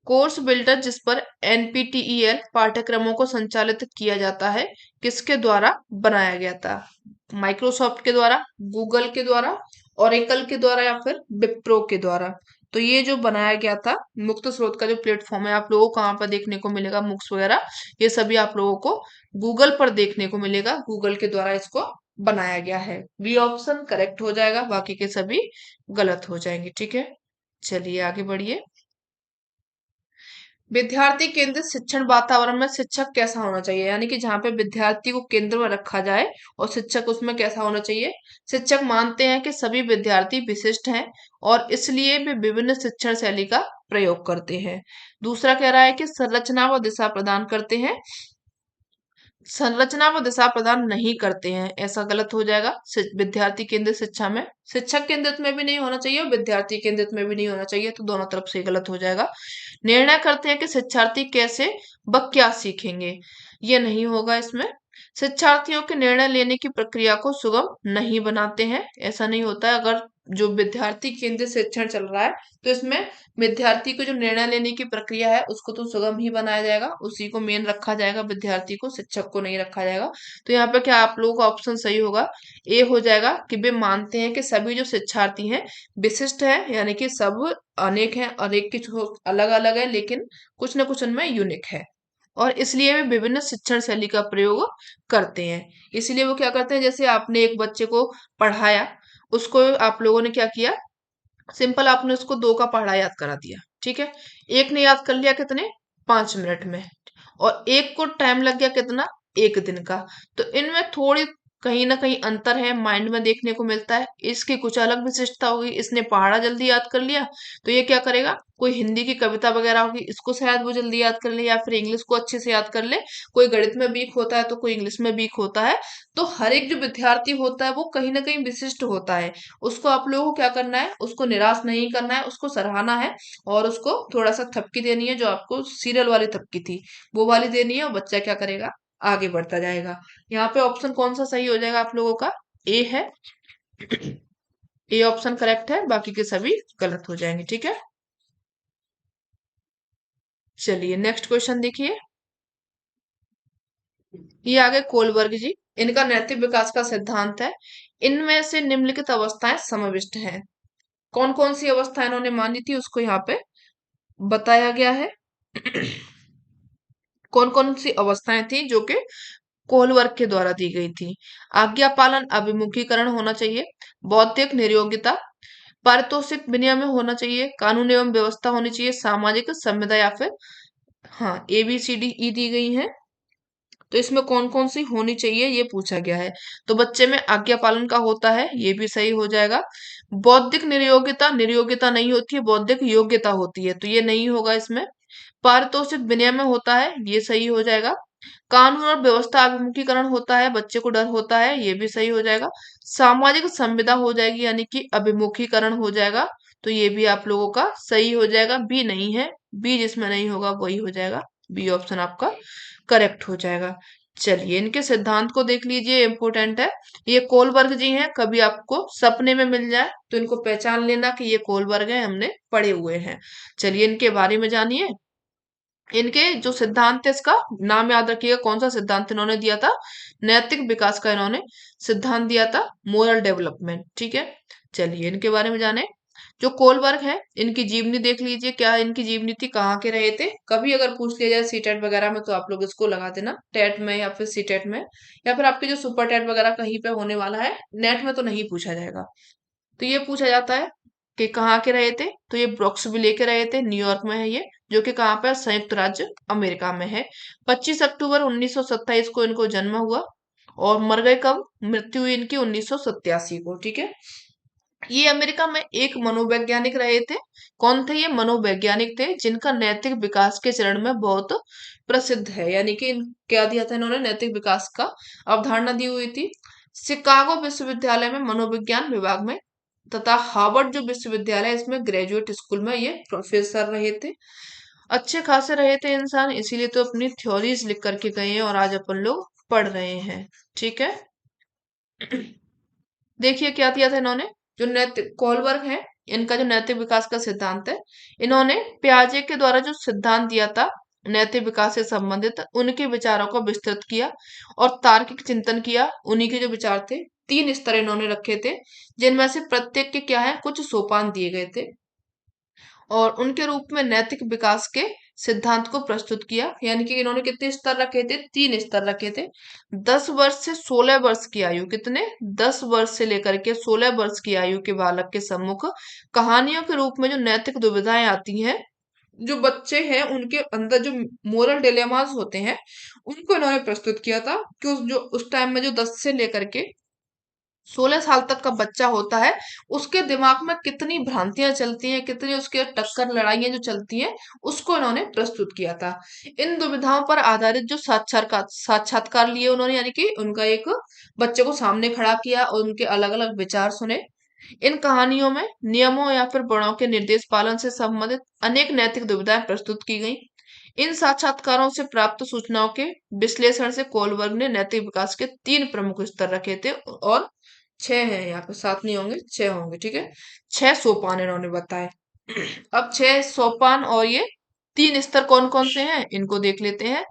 कोर्स बिल्डर जिस पर एनपीटीईएल पाठ्यक्रमों को संचालित किया जाता है किसके द्वारा बनाया गया था? माइक्रोसॉफ्ट के द्वारा, गूगल के द्वारा, ओरेकल के द्वारा या फिर विप्रो के द्वारा? तो ये जो बनाया गया था मुक्त स्रोत का जो प्लेटफॉर्म है, आप लोगों को कहाँ पर देखने को मिलेगा? मुक्स वगैरह ये सभी आप लोगों को गूगल पर देखने को मिलेगा। गूगल के द्वारा इसको बनाया गया है। बी ऑप्शन करेक्ट हो जाएगा, बाकी के सभी गलत हो जाएंगे, ठीक है। चलिए आगे बढ़िए। विद्यार्थी केंद्रित शिक्षण वातावरण में शिक्षक कैसा होना चाहिए? यानी कि जहाँ पे विद्यार्थी को केंद्र में रखा जाए और शिक्षक उसमें कैसा होना चाहिए? शिक्षक मानते हैं कि सभी विद्यार्थी विशिष्ट हैं और इसलिए वे विभिन्न शिक्षण शैली का प्रयोग करते हैं। दूसरा कह रहा है कि संरचना व दिशा प्रदान करते हैं, संरचना व दिशा प्रदान नहीं करते हैं, ऐसा गलत हो जाएगा। विद्यार्थी केंद्रित शिक्षा में शिक्षक केंद्रित में भी नहीं होना चाहिए और विद्यार्थी केंद्रित में भी नहीं होना चाहिए, तो दोनों तरफ से गलत हो जाएगा। निर्णय करते हैं कि शिक्षार्थी कैसे व क्या सीखेंगे, ये नहीं होगा इसमें। शिक्षार्थियों के निर्णय लेने की प्रक्रिया को सुगम नहीं बनाते हैं, ऐसा नहीं होता है। अगर जो विद्यार्थी केंद्रित शिक्षण चल रहा है तो इसमें विद्यार्थी को जो निर्णय लेने की प्रक्रिया है उसको तो सुगम ही बनाया जाएगा, उसी को मेन रखा जाएगा, विद्यार्थी को, शिक्षक को नहीं रखा जाएगा। तो यहाँ पे क्या आप लोगों का ऑप्शन सही होगा? ए हो जाएगा कि वे मानते हैं कि सभी जो शिक्षार्थी हैं विशिष्ट है, यानी कि सब अनेक हैं और एक की अलग अलग है लेकिन कुछ ना कुछ उनमें यूनिक है और इसलिए वे विभिन्न शिक्षण शैली का प्रयोग करते हैं। इसलिए वो क्या करते हैं, जैसे आपने एक बच्चे को पढ़ाया, उसको आप लोगों ने क्या किया, सिंपल आपने उसको 2 का पहाड़ा याद करा दिया, ठीक है। एक ने याद कर लिया कितने? 5 मिनट में, और एक को टाइम लग गया कितना? 1 दिन का। तो इनमें थोड़ी कहीं ना कहीं अंतर है, माइंड में देखने को मिलता है। इसकी कुछ अलग विशिष्टता होगी, इसने पहाड़ा जल्दी याद कर लिया तो ये क्या करेगा, कोई हिंदी की कविता वगैरह होगी इसको शायद वो जल्दी याद कर ले या फिर इंग्लिश को अच्छे से याद कर ले। कोई गणित में वीक होता है तो कोई इंग्लिश में वीक होता है। तो हर एक जो विद्यार्थी होता है वो कहीं ना कहीं विशिष्ट होता है। उसको आप लोगों को क्या करना है, उसको निराश नहीं करना है, उसको सराहना है और उसको थोड़ा सा थपकी देनी है, जो आपको सीरियल वाली थपकी थी वो वाली देनी है, और बच्चा क्या करेगा, आगे बढ़ता जाएगा। यहाँ पे ऑप्शन कौन सा सही हो जाएगा आप लोगों का? ए है। ए ऑप्शन करेक्ट है, बाकी के सभी गलत हो जाएंगे, ठीक है। चलिए नेक्स्ट क्वेश्चन देखिए। ये आगे कोलबर्ग जी, इनका नैतिक विकास का सिद्धांत है, इनमें से निम्नलिखित अवस्थाएं समाविष्ट हैं। कौन कौन सी अवस्था इन्होंने मानी थी उसको यहाँ पे बताया गया है। कौन कौन सी अवस्थाएं थी जो कि कोहलवर्ग के द्वारा दी गई थी? आज्ञा पालन अभिमुखीकरण होना चाहिए, बौद्धिक निरोगिता, पारितोषिक विनियम होना चाहिए, कानून एवं व्यवस्था होनी चाहिए, सामाजिक संविदा या फिर, हाँ A B C D E दी गई है। तो इसमें कौन कौन सी होनी चाहिए ये पूछा गया है। तो बच्चे में आज्ञा पालन का होता है, ये भी सही हो जाएगा। बौद्धिक निरोगिता, निरोगिता नहीं होती है, बौद्धिक योग्यता होती है, तो ये नहीं होगा इसमें। पारितोषिक विनिमय में होता है, ये सही हो जाएगा। कानून और व्यवस्था अभिमुखीकरण होता है, बच्चे को डर होता है, ये भी सही हो जाएगा। सामाजिक संविदा हो जाएगी यानी कि अभिमुखीकरण हो जाएगा, तो ये भी आप लोगों का सही हो जाएगा। बी नहीं है, बी जिसमें नहीं होगा वही हो जाएगा, बी ऑप्शन आपका करेक्ट हो जाएगा। चलिए इनके सिद्धांत को देख लीजिए, इंपोर्टेंट है। ये कोलबर्ग जी हैं, कभी आपको सपने में मिल जाए तो इनको पहचान लेना कि ये कोलबर्ग है, हमने पढ़े हुए हैं। चलिए इनके बारे में जानिए। इनके जो सिद्धांत है, इसका नाम याद रखिएगा, कौन सा सिद्धांत इन्होंने दिया था? नैतिक विकास का इन्होंने सिद्धांत दिया था, मोरल डेवलपमेंट। ठीक है, चलिए इनके बारे में जाने। जो कोलबर्ग है, इनकी जीवनी देख लीजिए, क्या इनकी जीवनी थी, कहाँ के रहे थे। कभी अगर पूछ लिया जाए सीटेट वगैरह में तो आप लोग इसको लगा देना, टेट में या फिर सीटेट में, या फिर आपके जो सुपर टेट वगैरह कहीं पे होने वाला है, नेट में तो नहीं पूछा जाएगा। तो ये पूछा जाता है कि कहाँ के रहे थे, तो ये ब्रॉक्सविले के रहे थे, न्यूयॉर्क में है ये, जो कि कहाँ पर, संयुक्त राज्य अमेरिका में है। 25 अक्टूबर 1927 को इनको जन्म हुआ, और मर गए कब, मृत्यु हुई इनकी 1987 को। ठीक है, ये अमेरिका में एक मनोवैज्ञानिक रहे थे। कौन थे ये? मनोवैज्ञानिक थे, जिनका नैतिक विकास के चरण में बहुत प्रसिद्ध है, यानी कि क्या दिया था इन्होंने, नैतिक विकास का अवधारणा दी हुई थी। शिकागो विश्वविद्यालय में मनोविज्ञान विभाग में, तथा हार्वर्ड जो विश्वविद्यालय है, इसमें ग्रेजुएट स्कूल में ये प्रोफेसर रहे थे। अच्छे खासे रहे थे इंसान, इसीलिए तो अपनी थ्योरीज लिख करके गए हैं और आज अपन लोग पढ़ रहे हैं। ठीक है, देखिए क्या दिया था इन्होंने, जो नैतिक कोलबर्ग है, इनका जो नैतिक विकास का सिद्धांत है, इन्होंने पियाजे के द्वारा जो सिद्धांत दिया था नैतिक विकास से संबंधित, उनके विचारों को विस्तृत किया और तार्किक चिंतन किया। उन्हीं के जो विचार थे, 3 स्तर इन्होंने रखे थे, जिनमें से प्रत्येक के क्या है, कुछ सोपान दिए गए थे, और उनके रूप में नैतिक विकास के सिद्धांत को प्रस्तुत किया। यानी कि इन्होंने कितने स्तर रखे थे? 3 स्तर रखे थे। 10 वर्ष से 16 वर्ष की आयु, कितने? 10 वर्ष से लेकर के 16 वर्ष की आयु के बालक के सम्मुख कहानियों के रूप में जो नैतिक दुविधाएं आती हैं, जो बच्चे हैं उनके अंदर जो मोरल डिलेमास होते हैं, उनको इन्होंने प्रस्तुत किया था। कि उस टाइम में जो 10 से लेकर के 16 साल तक का बच्चा होता है, उसके दिमाग में कितनी भ्रांतियां चलती हैं, कितनी उसके टक्कर लड़ाइयां जो चलती हैं, उसको इन्होंने प्रस्तुत किया था। इन दुविधाओं पर आधारित जो साक्षात्कार लिए उन्होंने, यानी कि उनका एक बच्चे को सामने खड़ा किया और उनके अलग अलग विचार सुने। इन कहानियों में नियमों या फिर बड़ों के निर्देश पालन से संबंधित अनेक नैतिक दुविधाएं प्रस्तुत की गई। इन साक्षात्कारों से प्राप्त सूचनाओं के विश्लेषण से कोलबर्ग ने नैतिक विकास के 3 प्रमुख स्तर रखे थे, और 6 हैं, यहाँ पे 7 नहीं होंगे, 6 होंगे। ठीक है, 6 सोपान इन्होंने बताए। अब 6 सोपान और ये 3 स्तर कौन कौन से हैं, इनको देख लेते हैं।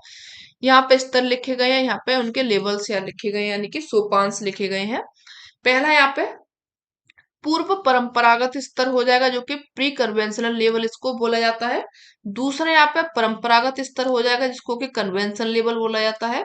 यहाँ पे स्तर लिखे गए हैं, यहाँ पे उनके लेवल्स यहाँ लिखे गए हैं, यानी कि सोपान्स लिखे गए हैं। पहला यहाँ पे पूर्व परंपरागत स्तर हो जाएगा, जो कि प्री कन्वेंशनल लेवल इसको बोला जाता है। दूसरा यहाँ पे परंपरागत स्तर हो जाएगा, जिसको कि कन्वेंशनल लेवल बोला जाता है।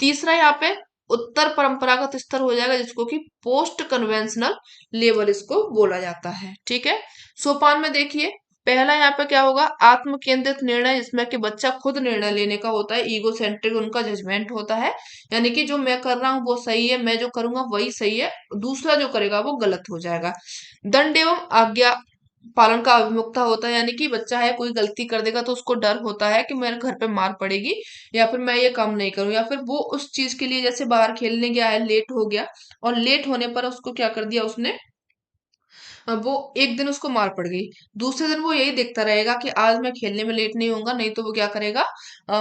तीसरा यहाँ पे उत्तर परंपरागत स्तर हो जाएगा, जिसको कि पोस्ट कन्वेंशनल लेवल इसको बोला जाता है। ठीक है, सोपान में देखिए, पहला यहाँ पे क्या होगा, आत्म केंद्रित निर्णय, जिसमें कि बच्चा खुद निर्णय लेने का होता है, ईगो सेंट्रिक उनका जजमेंट होता है, यानी कि जो मैं कर रहा हूँ वो सही है, मैं जो करूंगा वही सही है, दूसरा जो करेगा वो गलत हो जाएगा। दंड एवं आज्ञा पालन का अभिमुखता होता है, यानी कि बच्चा है कोई गलती कर देगा तो उसको डर होता है कि मेरे घर पे मार पड़ेगी, या फिर मैं ये काम नहीं करूं, या फिर वो उस चीज के लिए, जैसे बाहर खेलने गया है, लेट हो गया, और लेट होने पर उसको क्या कर दिया उसने, वो एक दिन उसको मार पड़ गई, दूसरे दिन वो यही देखता रहेगा कि आज मैं खेलने में लेट नहीं होऊंगा, नहीं तो वो क्या करेगा,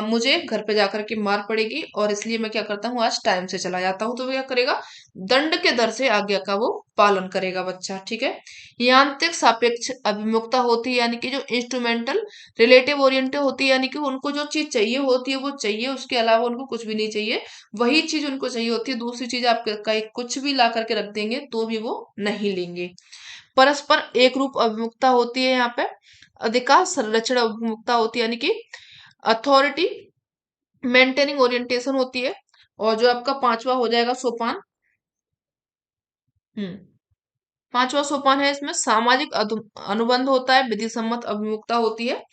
मुझे घर पे जाकर के मार पड़ेगी, और इसलिए मैं क्या करता हूँ, आज टाइम से चला जाता हूँ। तो वो क्या करेगा, दंड के दर से आज्ञा का वो पालन करेगा बच्चा। ठीक है, यांत्रिक सापेक्ष अभिमुखता होती है, यानी कि जो इंस्ट्रूमेंटल रिलेटिव ओरिएंटेड होती है, यानी कि उनको जो चीज चाहिए होती है वो चाहिए, उसके अलावा उनको कुछ भी नहीं चाहिए, वही चीज उनको चाहिए होती है, दूसरी चीज आप कहीं कुछ भी ला करके रख देंगे तो भी वो नहीं लेंगे। परस्पर एक रूप अभिमुखता होती है यहाँ पे। अधिकार संरक्षण अभिमुखता होती है, यानी कि अथॉरिटी मेंटेनिंग ओरिएंटेशन होती है। और जो आपका पांचवा हो जाएगा सोपान, हम्म पांचवा सोपान है, इसमें सामाजिक अनुबंध होता है, विधि सम्मत अभिमुखता होती है,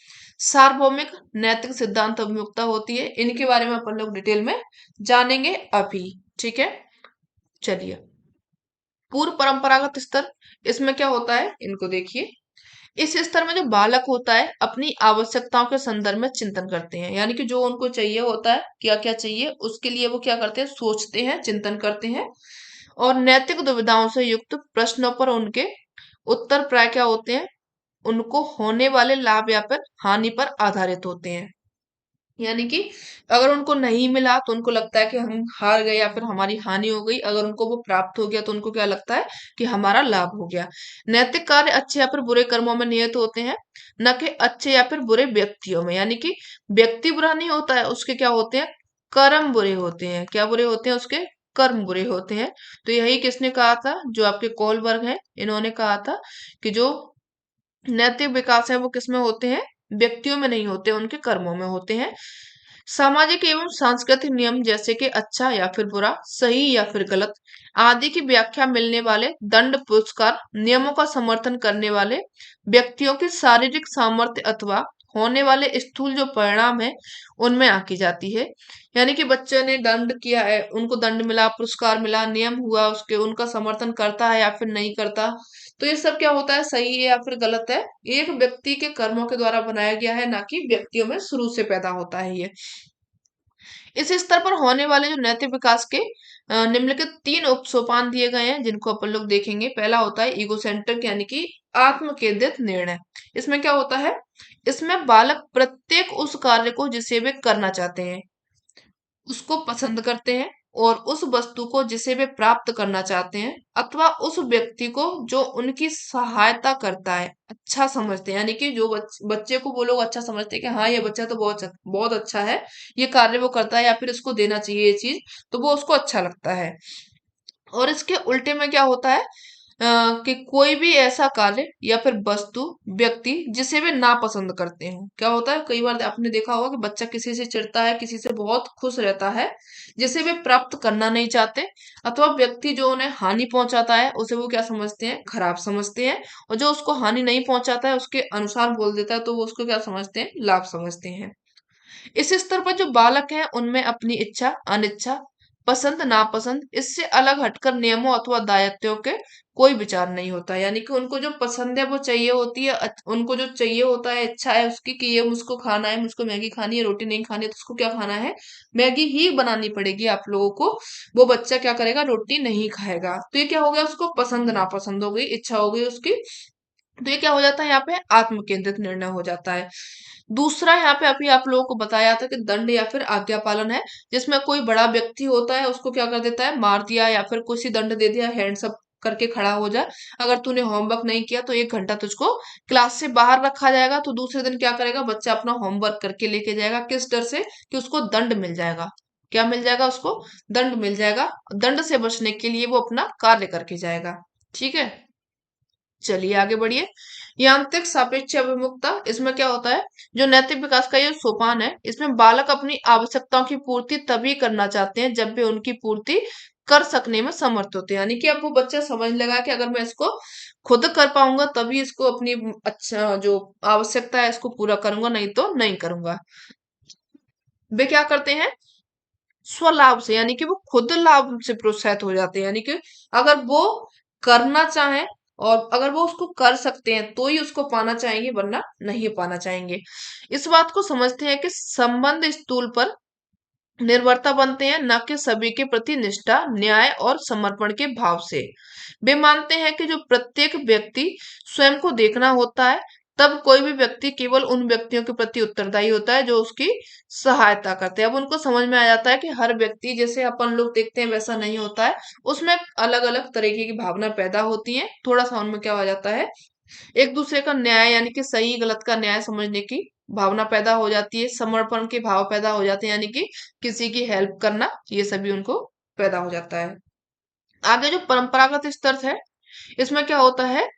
सार्वभौमिक नैतिक सिद्धांत अभिमुखता होती है। इनके बारे में अपन लोग डिटेल में जानेंगे अभी। ठीक है, चलिए पूर्व परंपरागत स्तर, इसमें क्या होता है, इनको देखिए। इस स्तर में जो बालक होता है अपनी आवश्यकताओं के संदर्भ में चिंतन करते हैं, यानी कि जो उनको चाहिए होता है, क्या क्या चाहिए, उसके लिए वो क्या करते हैं, सोचते हैं, चिंतन करते हैं, और नैतिक दुविधाओं से युक्त प्रश्नों पर उनके उत्तर प्राय क्या होते हैं, उनको होने वाले लाभ या फिर हानि पर आधारित होते हैं। यानी कि अगर उनको नहीं मिला तो उनको लगता है कि हम हार गए या फिर हमारी हानि हो गई, अगर उनको वो प्राप्त हो गया तो उनको क्या लगता है कि हमारा लाभ हो गया। नैतिक कार्य अच्छे या फिर बुरे कर्मों में नियत होते हैं, न कि अच्छे या फिर बुरे व्यक्तियों में। यानी कि व्यक्ति बुरा नहीं होता है, उसके क्या होते हैं, कर्म बुरे होते हैं। क्या बुरे होते हैं, उसके कर्म बुरे होते हैं। तो यही किसने कहा था, जो आपके कोलबर्ग हैं, इन्होंने कहा था कि जो नैतिक विकास है वो किसमें होते हैं, व्यक्तियों में नहीं होते, उनके कर्मों में होते हैं। सामाजिक एवं सांस्कृतिक नियम जैसे कि अच्छा या फिर बुरा, सही या फिर गलत आदि की व्याख्या मिलने वाले दंड पुरस्कार नियमों का समर्थन करने वाले व्यक्तियों के शारीरिक सामर्थ्य अथवा होने वाले स्थूल जो परिणाम है उनमें आकी जाती है। यानी कि बच्चे ने दंड किया है, उनको दंड मिला, पुरस्कार मिला, नियम हुआ, उसके उनका समर्थन करता है या फिर नहीं करता, तो ये सब क्या होता है, सही है या फिर गलत है, एक व्यक्ति के कर्मों के द्वारा बनाया गया है, ना कि व्यक्तियों में शुरू से पैदा होता है ये। इस स्तर पर होने वाले जो नैतिक विकास के निम्नलिखित 3 उपसोपान दिए गए हैं, जिनको अपन लोग देखेंगे। पहला होता है ईगोसेंट्रिक, यानी कि आत्म केंद्रित निर्णय। इसमें क्या होता है, इसमें बालक प्रत्येक उस कार्य को जिसे वे करना चाहते हैं उसको पसंद करते हैं, और उस वस्तु को जिसे वे प्राप्त करना चाहते हैं अथवा उस व्यक्ति को जो उनकी सहायता करता है अच्छा समझते हैं। यानी कि जो बच्चे को वो लोग अच्छा समझते हैं कि हाँ ये बच्चा तो बहुत बहुत अच्छा है, ये कार्य वो करता है या फिर इसको देना चाहिए ये चीज, तो वो उसको अच्छा लगता है। और इसके उल्टे में क्या होता है, कि कोई भी ऐसा कार्य या फिर वस्तु, व्यक्ति जिसे वे नापसंद करते हैं। क्या होता है, कई बार आपने देखा होगा कि बच्चा किसी से चिढ़ता है, किसी से बहुत खुश रहता है, जिसे वे प्राप्त करना नहीं चाहते, अथवा व्यक्ति जो उन्हें हानि पहुंचाता है उसे वो क्या समझते हैं, खराब समझते हैं, और जो उसको हानि नहीं पहुंचाता है उसके अनुसार बोल देता है तो वो उसको क्या समझते हैं, लाभ समझते हैं। इस स्तर पर जो बालक हैं उनमें अपनी इच्छा, अनिच्छा, पसंद, नापसंद इससे अलग हटकर नियमों अथवा दायित्वों के कोई विचार नहीं होता। यानी कि उनको जो पसंद है वो चाहिए होती है, उनको जो चाहिए होता है, इच्छा है उसकी कि ये मुझको खाना है, मुझको मैगी खानी है, रोटी नहीं खानी है, तो उसको क्या खाना है, मैगी ही बनानी पड़ेगी आप लोगों को। वो बच्चा क्या करेगा, रोटी नहीं खाएगा। तो ये क्या हो गया, उसको पसंद नापसंद हो गई, इच्छा हो गई उसकी। तो ये क्या हो जाता है, यहाँ पे आत्म केंद्रित निर्णय हो जाता है। दूसरा यहाँ पे अभी आप लोगों को बताया था कि दंड या फिर आज्ञा पालन है, जिसमें कोई बड़ा व्यक्ति होता है उसको क्या कर देता है, मार दिया या फिर कुछ ही दंड दे दिया, हैंड्स अप करके खड़ा हो जा, अगर तूने होमवर्क नहीं किया तो 1 घंटा तुझको क्लास से बाहर रखा जाएगा। तो दूसरे दिन क्या करेगा बच्चा, अपना होमवर्क करके लेके जाएगा, किस डर से, कि उसको दंड मिल जाएगा। क्या मिल जाएगा उसको, दंड मिल जाएगा। दंड से बचने के लिए वो अपना कार्य करके जाएगा। ठीक है, चलिए आगे बढ़िए। यांत्रिक सापेक्ष अभिमुखता, इसमें क्या होता है, जो नैतिक विकास का ये सोपान है, इसमें बालक अपनी आवश्यकताओं की पूर्ति तभी करना चाहते हैं जब वे उनकी पूर्ति कर सकने में समर्थ होते हैं। यानी कि अब वो बच्चा समझ लगा कि अगर मैं इसको खुद कर पाऊंगा तभी इसको अपनी अच्छा जो आवश्यकता है इसको पूरा करूंगा, नहीं तो नहीं करूंगा। वे क्या करते हैं, स्वलाभ से, यानी कि वो खुद लाभ से प्रोत्साहित हो जाते हैं। यानी कि अगर वो करना चाहें और अगर वो उसको कर सकते हैं तो ही उसको पाना चाहेंगे, वरना नहीं पाना चाहेंगे। इस बात को समझते हैं कि संबंध स्थूल पर निर्भरता बनते हैं, न कि सभी के प्रति निष्ठा, न्याय और समर्पण के भाव से। वे मानते हैं कि जो प्रत्येक व्यक्ति स्वयं को देखना होता है, तब कोई भी व्यक्ति केवल उन व्यक्तियों के प्रति उत्तरदायी होता है जो उसकी सहायता करते हैं। अब उनको समझ में आ जाता है कि हर व्यक्ति जैसे अपन लोग देखते हैं वैसा नहीं होता है, उसमें अलग अलग तरीके की भावना पैदा होती है। थोड़ा सा उनमें क्या हो जाता है, एक दूसरे का न्याय, यानी कि सही गलत का न्याय समझने की भावना पैदा हो जाती है, समर्पण के भाव पैदा हो जाते हैं, यानी कि किसी की हेल्प करना, ये सभी उनको पैदा हो जाता है। आगे जो परंपरागत स्तर है, इसमें क्या होता है,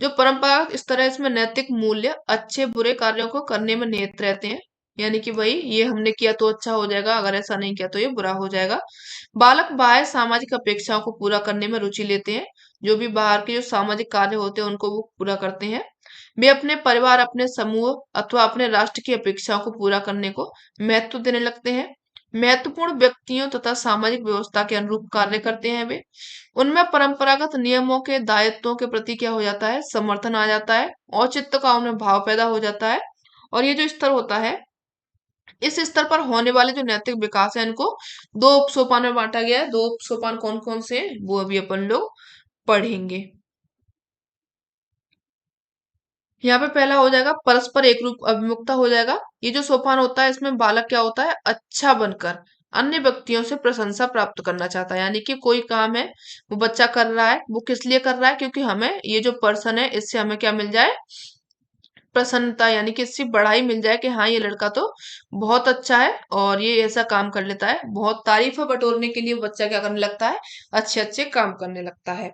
जो परंपरागत स्तर है इसमें नैतिक मूल्य अच्छे बुरे कार्यों को करने में नियत रहते हैं। यानी कि भाई ये हमने किया तो अच्छा हो जाएगा, अगर ऐसा नहीं किया तो ये बुरा हो जाएगा। बालक बाह्य सामाजिक अपेक्षाओं को पूरा करने में रुचि लेते हैं, जो भी बाहर के जो सामाजिक कार्य होते हैं उनको वो पूरा करते हैं। वे अपने परिवार, अपने समूह अथवा अपने राष्ट्र की अपेक्षाओं को पूरा करने को महत्व देने लगते हैं। महत्वपूर्ण व्यक्तियों तथा सामाजिक व्यवस्था के अनुरूप कार्य करते हैं वे। उनमें परंपरागत नियमों के दायित्वों के प्रति क्या हो जाता है, समर्थन आ जाता है, औचित्य का उनमें भाव पैदा हो जाता है। और ये जो स्तर होता है, इस स्तर पर होने वाले जो नैतिक विकास है इनको 2 उपसोपान में बांटा गया है। 2 उपसोपान कौन कौन से हैं वो अभी अपन लोग पढ़ेंगे। यहाँ पे पहला हो जाएगा परस्पर एक रूप अभिमुखता हो जाएगा। ये जो सोपान होता है इसमें बालक क्या होता है, अच्छा बनकर अन्य व्यक्तियों से प्रशंसा प्राप्त करना चाहता है। यानी कि कोई काम है वो बच्चा कर रहा है, वो किस लिए कर रहा है, क्योंकि हमें ये जो पर्सन है इससे हमें क्या मिल जाए, प्रसन्नता, यानी कि इससे बढ़ाई मिल जाए कि हाँ ये लड़का तो बहुत अच्छा है और ये ऐसा काम कर लेता है। बहुत तारीफें बटोरने के लिए बच्चा क्या करने लगता है, अच्छे अच्छे काम करने लगता है।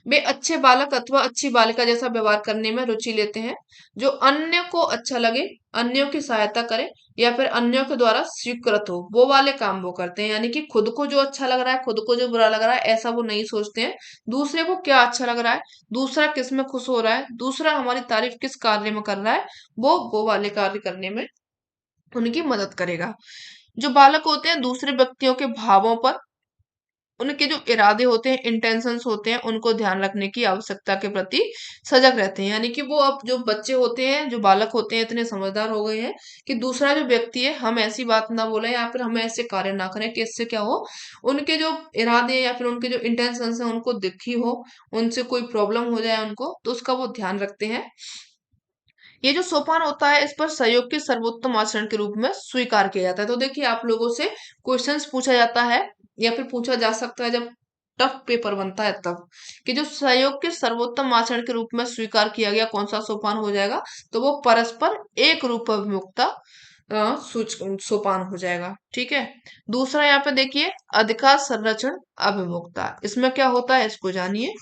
वे अच्छे बालक अथवा अच्छी बालिका जैसा व्यवहार करने में रुचि लेते हैं, जो अन्य को अच्छा लगे, अन्यों की सहायता करे या फिर अन्यों के द्वारा स्वीकृत हो, वो वाले काम वो करते हैं। यानी कि खुद को जो अच्छा लग रहा है, खुद को जो बुरा लग रहा है, ऐसा वो नहीं सोचते हैं। दूसरे को क्या अच्छा लग रहा है, दूसरा किस में खुश हो रहा है, दूसरा हमारी तारीफ किस कार्य में कर रहा है, वो वाले कार्य करने में उनकी मदद करेगा। जो बालक होते हैं दूसरे व्यक्तियों के भावों पर, उनके जो इरादे होते हैं, इंटेंशंस होते हैं, उनको ध्यान रखने की आवश्यकता के प्रति सजग रहते हैं। यानी कि वो अब जो बच्चे होते हैं, जो बालक होते हैं, इतने समझदार हो गए हैं कि दूसरा जो व्यक्ति है हम ऐसी बात ना बोले या फिर हम ऐसे कार्य ना करें कि इससे क्या हो, उनके जो इरादे या फिर उनके जो इंटेंशंस हैं उनको दिखी हो, उनसे कोई प्रॉब्लम हो जाए उनको, तो उसका वो ध्यान रखते हैं। ये जो सोपान होता है इस पर सहयोग के सर्वोत्तम आचरण के रूप में स्वीकार किया जाता है। तो देखिए आप लोगों से क्वेश्चंस पूछा जाता है या फिर पूछा जा सकता है जब टफ पेपर बनता है तब, कि जो सहयोग के सर्वोत्तम आचरण के रूप में स्वीकार किया गया कौन सा सोपान हो जाएगा, तो वो परस्पर एक रूप अभिमुखता सोपान हो जाएगा। ठीक है। दूसरा यहाँ पे देखिए अधिकार संरक्षण अभिमुखता, इसमें क्या होता है इसको जानिए।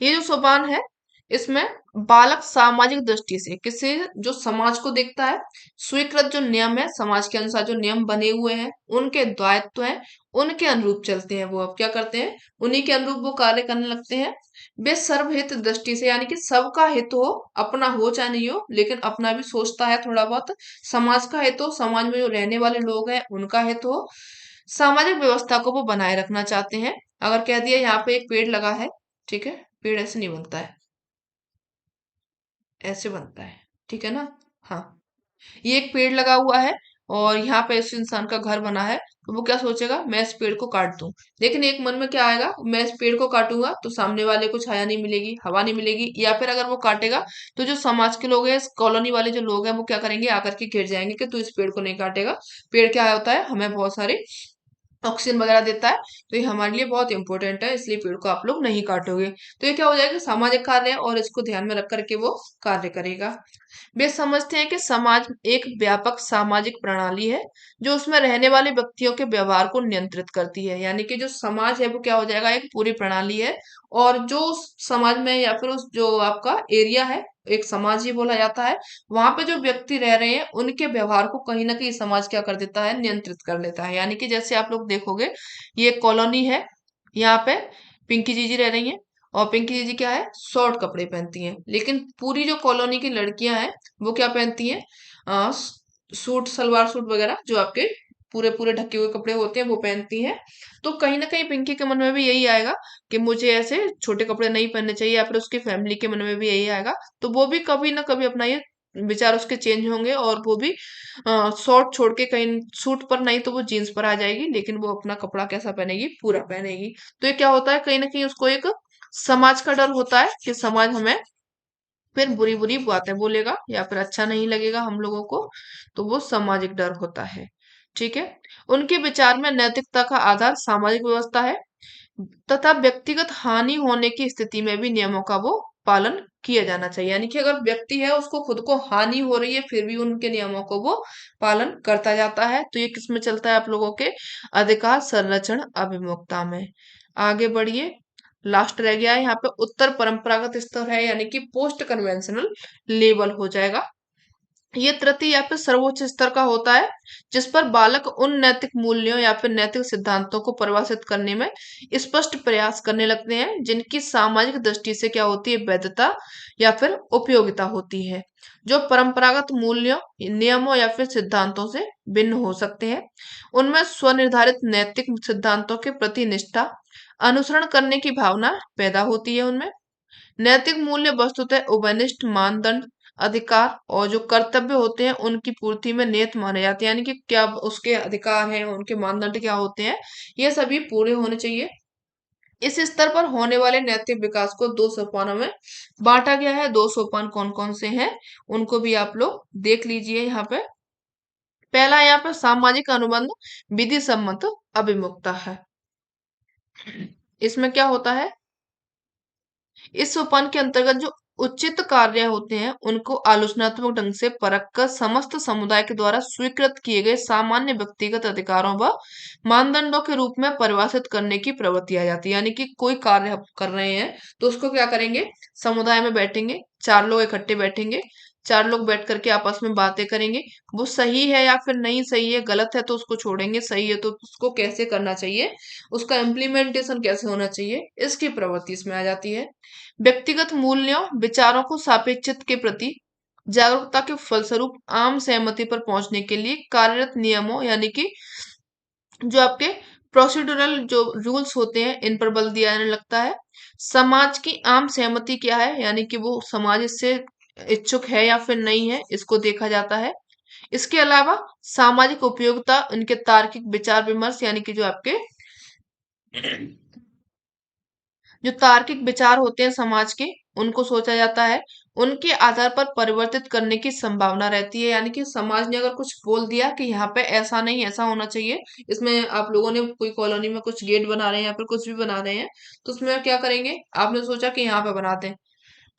ये जो सोपान है इसमें बालक सामाजिक दृष्टि से किसी जो समाज को देखता है, स्वीकृत जो नियम है समाज के अनुसार, जो नियम बने हुए हैं उनके दायित्व हैं, उनके अनुरूप चलते हैं। वो अब क्या करते हैं, उन्हीं के अनुरूप वो कार्य करने लगते हैं। वे सर्वहित दृष्टि से, यानी कि सबका हित हो, अपना हो चाहे नहीं हो, लेकिन अपना भी सोचता है थोड़ा बहुत। समाज का हित हो, समाज में जो रहने वाले लोग हैं उनका हित हो, सामाजिक व्यवस्था को वो बनाए रखना चाहते हैं। अगर कह दिया यहाँ पे एक पेड़ लगा है, ठीक है, पेड़ ऐसे नहीं बनता है, ऐसे बनता है, ठीक है ना। हाँ, ये एक पेड़ लगा हुआ है और यहाँ पे इस इंसान का घर बना है, तो वो क्या सोचेगा, मैं इस पेड़ को काट दूं। लेकिन एक मन में क्या आएगा, मैं इस पेड़ को काटूंगा तो सामने वाले को छाया नहीं मिलेगी, हवा नहीं मिलेगी, या फिर अगर वो काटेगा तो जो समाज के लोग हैं, इस कॉलोनी वाले जो लोग हैं, वो क्या करेंगे, आकर के घिर जाएंगे कि तू इस पेड़ को नहीं काटेगा। पेड़ क्या होता है, हमें बहुत सारे ऑक्सीजन वगैरह देता है, तो ये हमारे लिए बहुत इंपॉर्टेंट है, इसलिए पेड़ को आप लोग नहीं काटोगे। तो ये क्या हो जाएगा, सामाजिक कार्य है और इसको ध्यान में रख करके वो कार्य करेगा। वे समझते हैं कि समाज एक व्यापक सामाजिक प्रणाली है जो उसमें रहने वाले व्यक्तियों के व्यवहार को नियंत्रित करती है। यानी कि जो समाज है वो क्या हो जाएगा, एक पूरी प्रणाली है, और जो उस समाज में या फिर उस जो आपका एरिया है, एक समाज ही बोला जाता है, वहां पे जो व्यक्ति रह रहे हैं उनके व्यवहार को कहीं ना कहीं समाज क्या कर देता है, नियंत्रित कर लेता है। यानी कि जैसे आप लोग देखोगे, ये कॉलोनी है, यहाँ पे पिंकी जीजी रह रही हैं, और पिंकी दीदी क्या है, शॉर्ट कपड़े पहनती हैं, लेकिन पूरी जो कॉलोनी की लड़कियां हैं वो क्या पहनती हैं, सूट, सलवार सूट वगैरह, जो आपके पूरे पूरे ढके हुए कपड़े होते हैं वो पहनती हैं। तो कहीं ना कहीं पिंकी के मन में भी यही आएगा कि मुझे ऐसे छोटे कपड़े नहीं पहनने चाहिए, या फिर उसकी फैमिली के मन में भी यही आएगा। तो वो भी कभी ना कभी अपना ये विचार उसके चेंज होंगे, और वो भी शॉर्ट छोड़ के कहीं सूट पर नहीं तो वो जीन्स पर आ जाएगी, लेकिन वो अपना कपड़ा कैसा पहनेगी, पूरा पहनेगी। तो ये क्या होता है, कहीं ना कहीं उसको एक समाज का डर होता है कि समाज हमें फिर बुरी बुरी बातें बोलेगा या फिर अच्छा नहीं लगेगा हम लोगों को, तो वो सामाजिक डर होता है। ठीक है। उनके विचार में नैतिकता का आधार सामाजिक व्यवस्था है, तथा व्यक्तिगत हानि होने की स्थिति में भी नियमों का वो पालन किया जाना चाहिए। यानी कि अगर व्यक्ति है उसको खुद को हानि हो रही है फिर भी उनके नियमों को वो पालन करता जाता है। तो ये किस में चलता है, आप लोगों के अधिकार संरक्षण अभिमुखता में। आगे बढ़िए, लास्ट रह गया है यहाँ पे उत्तर परंपरागत स्तर है, यानी कि पोस्ट कन्वेंशनल लेवल हो जाएगा। ये तृतीय या फिर सर्वोच्च स्तर का होता है जिस पर बालक उन नैतिक मूल्यों या फिर नैतिक सिद्धांतों को परिभाषित करने में स्पष्ट प्रयास करने लगते हैं जिनकी सामाजिक दृष्टि से क्या होती है, वैधता या फिर उपयोगिता होती है, जो परंपरागत मूल्यों, नियमों या फिर सिद्धांतों से भिन्न हो सकते हैं। उनमें स्वनिर्धारित नैतिक सिद्धांतों के प्रति निष्ठा, अनुसरण करने की भावना पैदा होती है उनमें। नैतिक मूल्य वस्तुतः उभयनिष्ठ मानदंड, अधिकार और जो कर्तव्य होते हैं उनकी पूर्ति में नियत माने जाते हैं। यानी कि क्या उसके अधिकार हैं, उनके मानदंड क्या होते हैं, ये सभी पूरे होने चाहिए। इस स्तर पर होने वाले नैतिक विकास को दो सोपानों में बांटा गया है। दो सोपान कौन कौन से हैं उनको भी आप लोग देख लीजिए। यहाँ पे पहला यहाँ पे सामाजिक अनुबंध विधि सम्मत अभिमुखता है। इसमें क्या होता है, इस सोपान के अंतर्गत जो उचित कार्य होते हैं उनको आलोचनात्मक ढंग से परख कर समस्त समुदाय के द्वारा स्वीकृत किए गए सामान्य व्यक्तिगत अधिकारों व मानदंडों के रूप में परिभाषित करने की प्रवृत्ति आ जाती है। यानी कि कोई कार्य हम कर रहे हैं तो उसको क्या करेंगे, समुदाय में बैठेंगे, चार लोग इकट्ठे बैठेंगे, चार लोग बैठ करके आपस में बातें करेंगे, वो सही है या फिर नहीं सही है, गलत है तो उसको छोड़ेंगे, सही है तो उसको कैसे करना चाहिए, उसका इम्प्लीमेंटेशन कैसे होना चाहिए, इसकी प्रवृत्ति इसमें आ जाती है। व्यक्तिगत मूल्यों विचारों को सापेक्षित के प्रति जागरूकता के फलस्वरूप आम सहमति पर पहुंचने के लिए कार्यरत नियमों यानी कि जो आपके प्रोसीड्यूरल जो रूल्स होते हैं इन पर बल दिया जाने लगता है। समाज की आम सहमति क्या है, यानी कि वो समाज इससे इच्छुक है या फिर नहीं है, इसको देखा जाता है। इसके अलावा सामाजिक उपयोगिता, उनके तार्किक विचार विमर्श यानी कि जो आपके जो तार्किक विचार होते हैं समाज के, उनको सोचा जाता है। उनके आधार पर परिवर्तित करने की संभावना रहती है। यानी कि समाज ने अगर कुछ बोल दिया कि यहाँ पे ऐसा नहीं ऐसा होना चाहिए, इसमें आप लोगों ने कोई कॉलोनी में कुछ गेट बना रहे हैं या फिर कुछ भी बना रहे हैं, तो उसमें क्या करेंगे, आपने सोचा कि यहाँ पे बनाते हैं,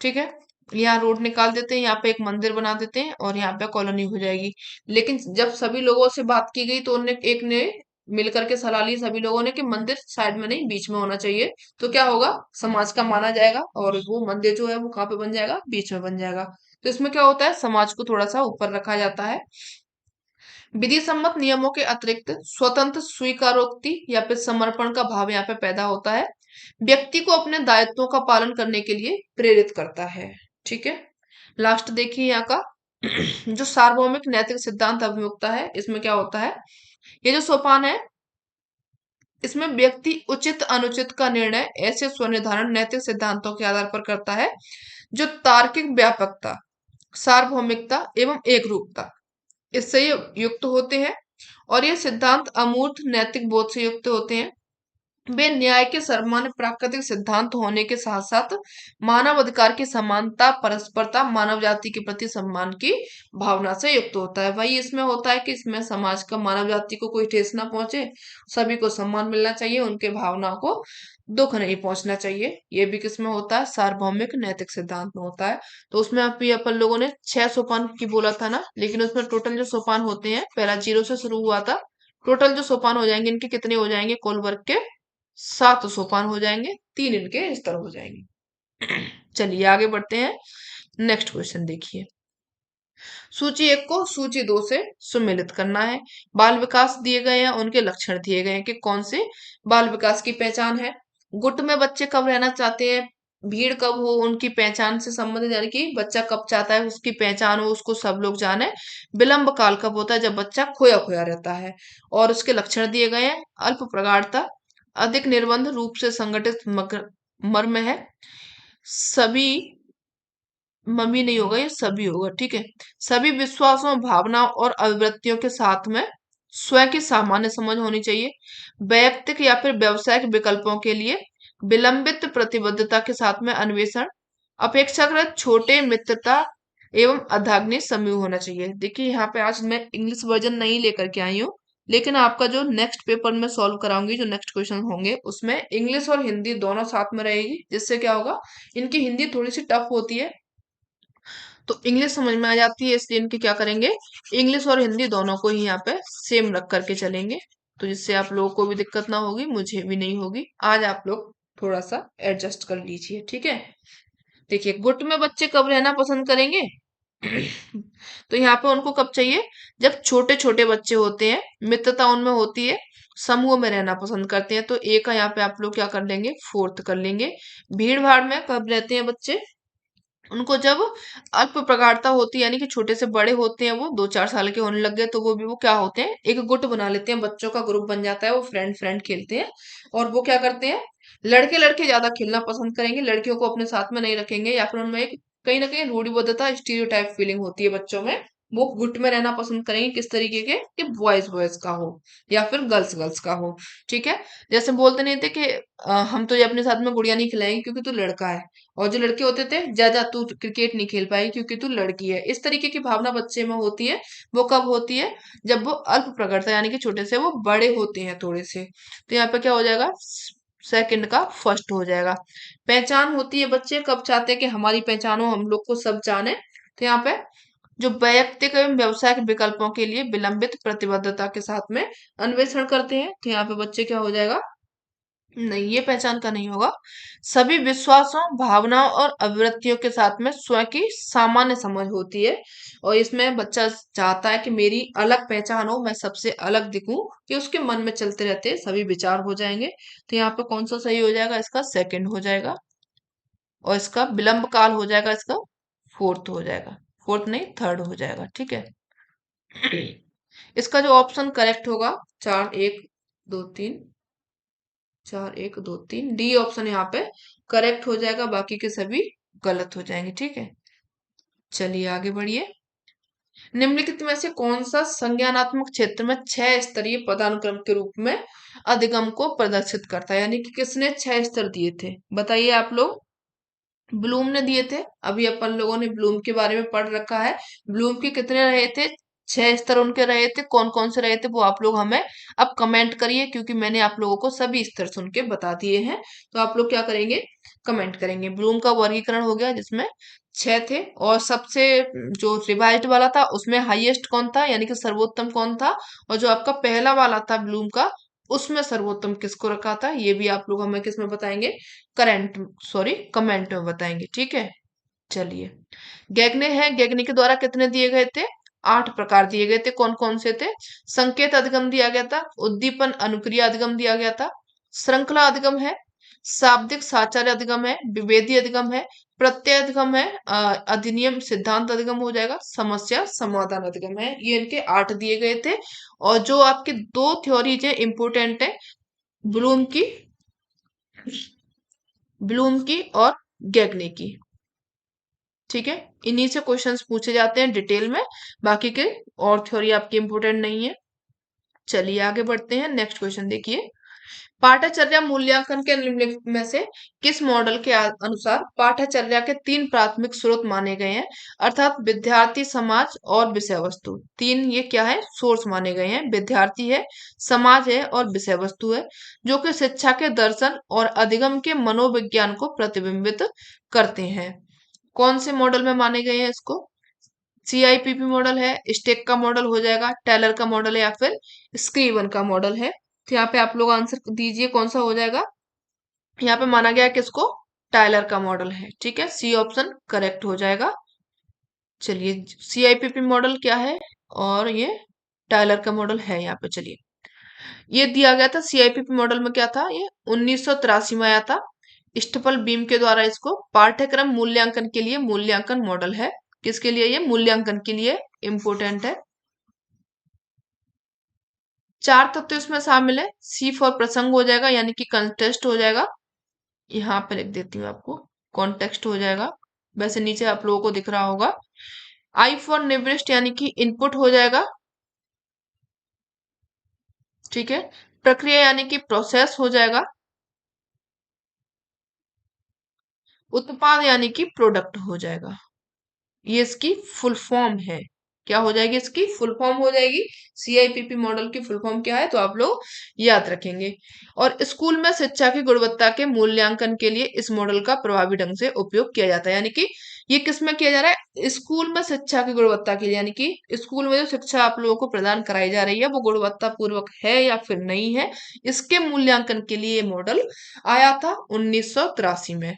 ठीक है, यहाँ रोड निकाल देते हैं, यहाँ पे एक मंदिर बना देते हैं और यहाँ पे कॉलोनी हो जाएगी। लेकिन जब सभी लोगों से बात की गई तो उनने एक ने मिलकर के सलाह ली सभी लोगों ने कि मंदिर साइड में नहीं बीच में होना चाहिए, तो क्या होगा, समाज का माना जाएगा और वो मंदिर जो है वो कहाँ पे बन जाएगा, बीच में बन जाएगा। तो इसमें क्या होता है, समाज को थोड़ा सा ऊपर रखा जाता है। विधि सम्मत नियमों के अतिरिक्त स्वतंत्र स्वीकारोक्ति या फिर समर्पण का भाव यहाँ पे पैदा होता है। व्यक्ति को अपने दायित्वों का पालन करने के लिए प्रेरित करता है। ठीक है, लास्ट देखिए यहाँ का जो सार्वभौमिक नैतिक सिद्धांत अभिमुखता है, इसमें क्या होता है, ये जो सोपान है इसमें व्यक्ति उचित अनुचित का निर्णय ऐसे स्वनिर्धारण नैतिक सिद्धांतों के आधार पर करता है जो तार्किक व्यापकता, सार्वभौमिकता एवं एकरूपता इससे ये युक्त होते हैं। और ये सिद्धांत अमूर्त नैतिक बोध से युक्त होते हैं। वे न्याय के सर्वमान्य प्राकृतिक सिद्धांत होने के साथ साथ मानव अधिकार की समानता, परस्परता, मानव जाति के प्रति सम्मान की भावना से युक्त होता है। वही इसमें होता है कि इसमें समाज का मानव जाति को कोई ठेस ना पहुंचे, सभी को सम्मान मिलना चाहिए, उनके भावना को दुख नहीं पहुंचना चाहिए। ये भी किसमें होता है, सार्वभौमिक नैतिक सिद्धांत में होता है। तो उसमें आप भी अपन लोगों ने 6 सोपान की बोला था ना, लेकिन उसमें टोटल जो सोपान होते हैं, पहला 0 से शुरू हुआ था, टोटल जो सोपान हो जाएंगे इनके कितने हो जाएंगे, कुल वर्ग के 7 सोपान हो जाएंगे, 3 इनके स्तर हो जाएंगे। चलिए आगे बढ़ते हैं, नेक्स्ट क्वेश्चन देखिए। सूची 1 को सूची 2 से सुमेलित करना है। बाल विकास दिए गए हैं, उनके लक्षण दिए गए हैं कि कौन से बाल विकास की पहचान है। गुट में बच्चे कब रहना चाहते हैं, भीड़ कब हो, उनकी पहचान से संबंधित, यानी कि बच्चा कब चाहता है उसकी पहचान हो, उसको सब लोग जाने। विलंब काल कब होता है, जब बच्चा खोया खोया रहता है। और उसके लक्षण दिए गए हैं, अल्प प्रगाढ़ता, अधिक निर्बंध रूप से संगठित मर्म है, सभी, मम्मी नहीं होगा, ये सभी होगा, ठीक है, सभी विश्वासों, भावनाओं और अभिवृत्तियों के साथ में स्वयं की सामान्य समझ होनी चाहिए। वैयक्तिक या फिर व्यावसायिक विकल्पों के लिए विलंबित प्रतिबद्धता के साथ में अन्वेषण, अपेक्षाकृत छोटे मित्रता एवं अर्धांगिनी समूह होना चाहिए। देखिए यहाँ पे आज मैं इंग्लिश वर्जन नहीं लेकर के आई हूँ, लेकिन आपका जो नेक्स्ट पेपर में सॉल्व कराऊंगी, जो नेक्स्ट क्वेश्चन होंगे उसमें इंग्लिश और हिंदी दोनों साथ में रहेगी, जिससे क्या होगा, इनकी हिंदी थोड़ी सी टफ होती है तो इंग्लिश समझ में आ जाती है, इसलिए इनके क्या करेंगे, इंग्लिश और हिंदी दोनों को ही यहाँ पे सेम रख करके चलेंगे, तो जिससे आप लोगों को भी दिक्कत ना होगी, मुझे भी नहीं होगी। आज आप लोग थोड़ा सा एडजस्ट कर लीजिए, ठीक है। देखिए गुट में बच्चे कब रहना पसंद करेंगे, तो यहाँ पे उनको कब चाहिए, जब छोटे छोटे बच्चे होते हैं, मित्रता उनमें होती है, समूह में रहना पसंद करते हैं, तो ए का यहाँ पे आप लोग क्या कर लेंगे, फोर्थ कर लेंगे। भीड़ भाड़ में कब रहते हैं बच्चे, उनको जब अल्प प्रगाढ़ता होती है, यानी कि छोटे से बड़े होते हैं, वो 2-4 साल के होने लग गए तो वो भी वो क्या होते हैं, एक गुट बना लेते हैं, बच्चों का ग्रुप बन जाता है, वो फ्रेंड फ्रेंड खेलते हैं। और वो क्या करते हैं, लड़के लड़के ज्यादा खेलना पसंद करेंगे, लड़कियों को अपने साथ में नहीं रखेंगे, या फिर उनमें एक कहीं ना कहीं रूढ़िबद्धता, स्टीरियोटाइप फीलिंग होती है बच्चों में, वो गुट में रहना पसंद करेंगे किस तरीके के, कि बॉयज बॉयज का हो या फिर गर्ल्स गर्ल्स का हो। ठीक है, जैसे बोलते नहीं थे कि हम तो ये अपने साथ में गुड़िया नहीं खिलाएंगे क्योंकि तू लड़का है, और जो लड़के होते थे, जा जा तू क्रिकेट नहीं खेल पाएगी क्योंकि तू लड़की है। इस तरीके की भावना बच्चे में होती है। वो कब होती है, जब वो अल्प प्रकटता यानी कि छोटे से वो बड़े होते हैं थोड़े से। तो यहाँ पे क्या हो जाएगा, सेकंड का फर्स्ट हो जाएगा। पहचान होती है, बच्चे कब चाहते हैं कि हमारी पहचान हो, हम लोग को सब जाने। तो यहाँ पे जो वैयक्तिक एवं व्यावसायिक विकल्पों के लिए विलंबित प्रतिबद्धता के साथ में अन्वेषण करते हैं। तो यहाँ पे बच्चे क्या हो जाएगा, नहीं, ये पहचान का नहीं होगा। सभी विश्वासों, भावनाओं और अभिवृत्तियों के साथ में स्वयं की सामान्य समझ होती है, और इसमें बच्चा चाहता है कि मेरी अलग पहचान हो, मैं सबसे अलग दिखूं, कि उसके मन में चलते रहते सभी विचार हो जाएंगे। तो यहाँ पे कौन सा सही हो जाएगा, इसका सेकंड हो जाएगा, और इसका विलंब काल हो जाएगा, इसका फोर्थ हो जाएगा, फोर्थ नहीं थर्ड हो जाएगा। ठीक है, इसका जो ऑप्शन करेक्ट होगा, चार एक दो तीन, चार एक दो तीन, डी ऑप्शन यहाँ पे करेक्ट हो जाएगा, बाकी के सभी गलत हो जाएंगे। ठीक है, चलिए आगे बढ़िए। निम्नलिखित में से कौन सा संज्ञानात्मक क्षेत्र में छह स्तरीय पदानुक्रम के रूप में अधिगम को प्रदर्शित करता है, यानी कि किसने छह स्तर दिए थे, बताइए आप लोग। ब्लूम ने दिए थे, अभी अपन लोगों ने ब्लूम के बारे में पढ़ रखा है। ब्लूम के कितने रहे थे, छह स्तर उनके रहे थे। कौन कौन से रहे थे वो आप लोग हमें अब कमेंट करिए, क्योंकि मैंने आप लोगों को सभी स्तर सुन के बता दिए हैं। तो आप लोग क्या करेंगे, कमेंट करेंगे। ब्लूम का वर्गीकरण हो गया जिसमें छह थे, और सबसे जो रिवाइज्ड वाला था उसमें हाईएस्ट कौन था, यानी कि सर्वोत्तम कौन था, और जो आपका पहला वाला था ब्लूम का, उसमें सर्वोत्तम किसको रखा था, ये भी आप लोग हमें किसमें बताएंगे, करंट सॉरी कमेंट में बताएंगे। ठीक है, चलिए। गैगने है, गैगने के द्वारा कितने दिए गए थे, आठ प्रकार दिए गए थे। कौन कौन से थे, संकेत अधिगम दिया गया था, उद्दीपन अनुक्रिया अधिगम दिया गया था, श्रृंखला अधिगम है, शाब्दिक साचार्य अधिगम है, विभेदी अधिगम है, प्रत्यय अधिगम है, अधिनियम सिद्धांत अधिगम हो जाएगा, समस्या समाधान अधिगम है। ये इनके आठ दिए गए थे। और जो आपके दो थ्योरीज है इंपोर्टेंट है, ब्लूम की ब्लूम की और गैगने की। ठीक है, इन्हीं से क्वेश्चंस पूछे जाते हैं डिटेल में, बाकी के और थ्योरी आपकी इंपोर्टेंट नहीं है। चलिए आगे बढ़ते हैं, नेक्स्ट क्वेश्चन देखिए। पाठ्यचर्या मूल्यांकन के निम्नलिखित में से किस मॉडल के अनुसार पाठ्यचर्या के तीन प्राथमिक स्रोत माने गए हैं, अर्थात विद्यार्थी, समाज और विषय वस्तु। तीन ये क्या है, सोर्स माने गए हैं, विद्यार्थी है, समाज है और विषय वस्तु है, जो कि शिक्षा के दर्शन और अधिगम के मनोविज्ञान को प्रतिबिंबित करते हैं। कौन से मॉडल में माने गए हैं इसको, सीआईपीपी मॉडल है, स्टेक का मॉडल हो जाएगा, टेलर का मॉडल है, या फिर स्क्रीवन का मॉडल है। तो यहाँ पे आप लोग आंसर दीजिए कौन सा हो जाएगा। यहाँ पे माना गया कि इसको टाइलर का मॉडल है। ठीक है, सी ऑप्शन करेक्ट हो जाएगा। चलिए, सीआईपीपी मॉडल क्या है, और ये टाइलर का मॉडल है यहाँ पे। चलिए, ये दिया गया था सीआईपीपी मॉडल में क्या था, ये 1983 में आया था। स्टेपल बीम के द्वारा इसको पाठ्यक्रम मूल्यांकन के लिए मूल्यांकन मॉडल है। किसके लिए, ये मूल्यांकन के लिए इंपोर्टेंट है। चार तत्व इसमें शामिल है, सी फॉर प्रसंग हो जाएगा, यानी कि कंटेस्ट हो जाएगा। यहाँ पे लिख देती हूँ आपको, कॉन्टेक्स्ट हो जाएगा, वैसे नीचे आप लोगों को दिख रहा होगा। आई फॉर निविष्ट, यानी कि इनपुट हो जाएगा। ठीक है, प्रक्रिया यानी कि प्रोसेस हो जाएगा। उत्पाद यानी कि प्रोडक्ट हो जाएगा। ये इसकी फुल फॉर्म है, क्या हो जाएगी, इसकी फुल फॉर्म हो जाएगी। सीआईपीपी मॉडल की फुल फॉर्म क्या है, तो आप लोग याद रखेंगे। और स्कूल में शिक्षा की गुणवत्ता के मूल्यांकन के लिए इस मॉडल का प्रभावी ढंग से उपयोग किया जाता है, यानी कि ये किस में किया जा रहा है, स्कूल में शिक्षा की गुणवत्ता के लिए, यानी कि स्कूल में जो शिक्षा आप लोगों को प्रदान कराई जा रही है वो गुणवत्ता पूर्वक है या फिर नहीं है, इसके मूल्यांकन के लिए ये मॉडल आया था 1983 में।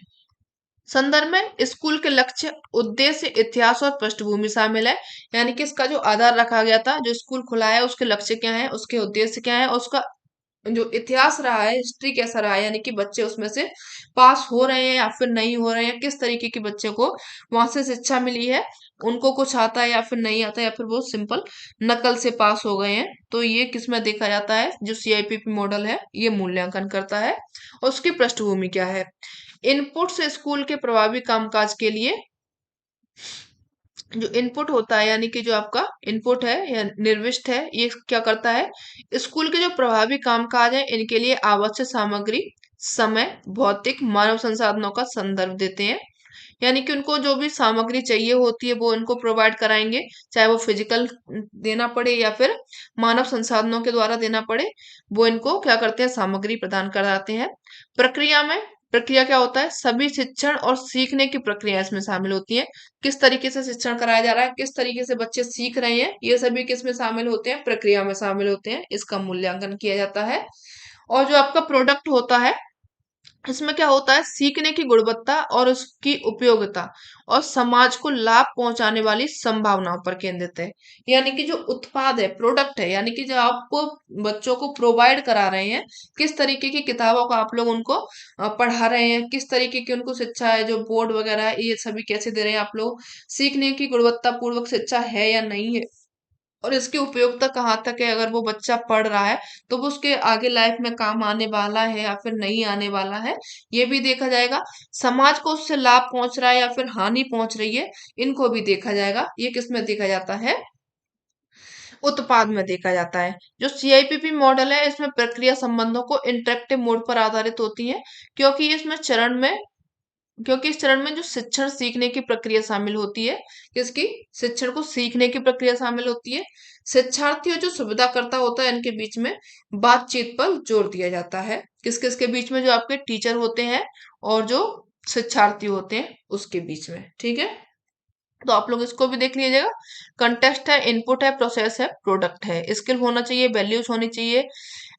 संदर्भ में स्कूल के लक्ष्य, उद्देश्य, इतिहास और पृष्ठभूमि शामिल है, यानी कि इसका जो आधार रखा गया था, जो स्कूल खुला है उसके लक्ष्य क्या है, उसके उद्देश्य क्या है, और उसका जो इतिहास रहा है, हिस्ट्री कैसा रहा है, यानी कि बच्चे उसमें से पास हो रहे हैं या फिर नहीं हो रहे हैं, किस तरीके के बच्चे को वहां से शिक्षा मिली है, उनको कुछ आता है या फिर नहीं आता, या फिर वो सिंपल नकल से पास हो गए हैं। तो ये किसमें देखा जाता है, जो सीआईपीपी मॉडल है ये मूल्यांकन करता है। और उसकी पृष्ठभूमि क्या है, इनपुट से स्कूल के प्रभावी कामकाज के लिए जो इनपुट होता है यानी कि जो आपका इनपुट है या निर्विष्ट है, ये क्या करता है, स्कूल के जो प्रभावी कामकाज है इनके लिए आवश्यक सामग्री, समय, भौतिक, मानव संसाधनों का संदर्भ देते हैं। यानी कि उनको जो भी सामग्री चाहिए होती है वो इनको प्रोवाइड कराएंगे, चाहे वो फिजिकल देना पड़े या फिर मानव संसाधनों के द्वारा देना पड़े, वो इनको क्या करते हैं, सामग्री प्रदान कराते हैं। प्रक्रिया में, प्रक्रिया क्या होता है, सभी शिक्षण और सीखने की प्रक्रिया इसमें शामिल होती है। किस तरीके से शिक्षण कराया जा रहा है, किस तरीके से बच्चे सीख रहे हैं, ये सभी किस में शामिल होते हैं, प्रक्रिया में शामिल होते हैं। इसका मूल्यांकन किया जाता है। और जो आपका प्रोडक्ट होता है, इसमें क्या होता है, सीखने की गुणवत्ता और उसकी उपयोगिता और समाज को लाभ पहुंचाने वाली संभावनाओं पर केंद्रित है। यानी कि जो उत्पाद है, प्रोडक्ट है, यानी कि जो आपको बच्चों को प्रोवाइड करा रहे हैं, किस तरीके की किताबों का आप लोग उनको पढ़ा रहे हैं, किस तरीके की उनको शिक्षा है, जो बोर्ड वगैरह है, ये सभी कैसे दे रहे हैं आप लोग, सीखने की गुणवत्ता पूर्वक शिक्षा है या नहीं है, और इसकी उपयोगिता कहाँ तक है, अगर वो बच्चा पढ़ रहा है तो वो उसके आगे लाइफ में काम आने वाला है या फिर नहीं आने वाला है, ये भी देखा जाएगा। समाज को उससे लाभ पहुंच रहा है या फिर हानि पहुंच रही है, इनको भी देखा जाएगा। ये किस में देखा जाता है, उत्पाद में देखा जाता है। जो सीआईपीपी मॉडल है इसमें प्रक्रिया संबंधों को इंटरेक्टिव मोड पर आधारित होती है, क्योंकि इसमें चरण में क्योंकि इस चरण में जो शिक्षण सीखने की प्रक्रिया शामिल होती है, किसकी, शिक्षण को सीखने की प्रक्रिया शामिल होती है। शिक्षार्थी और जो सुविधाकर्ता होता है इनके बीच में बातचीत पर जोर दिया जाता है। किस किस के बीच में, जो आपके टीचर होते हैं और जो शिक्षार्थी होते हैं उसके बीच में, ठीक है। तो आप लोग इसको भी देख लीजिएगा। कंटेक्स्ट है, इनपुट है, प्रोसेस है, प्रोडक्ट है, स्किल होना चाहिए, वैल्यूज होनी चाहिए,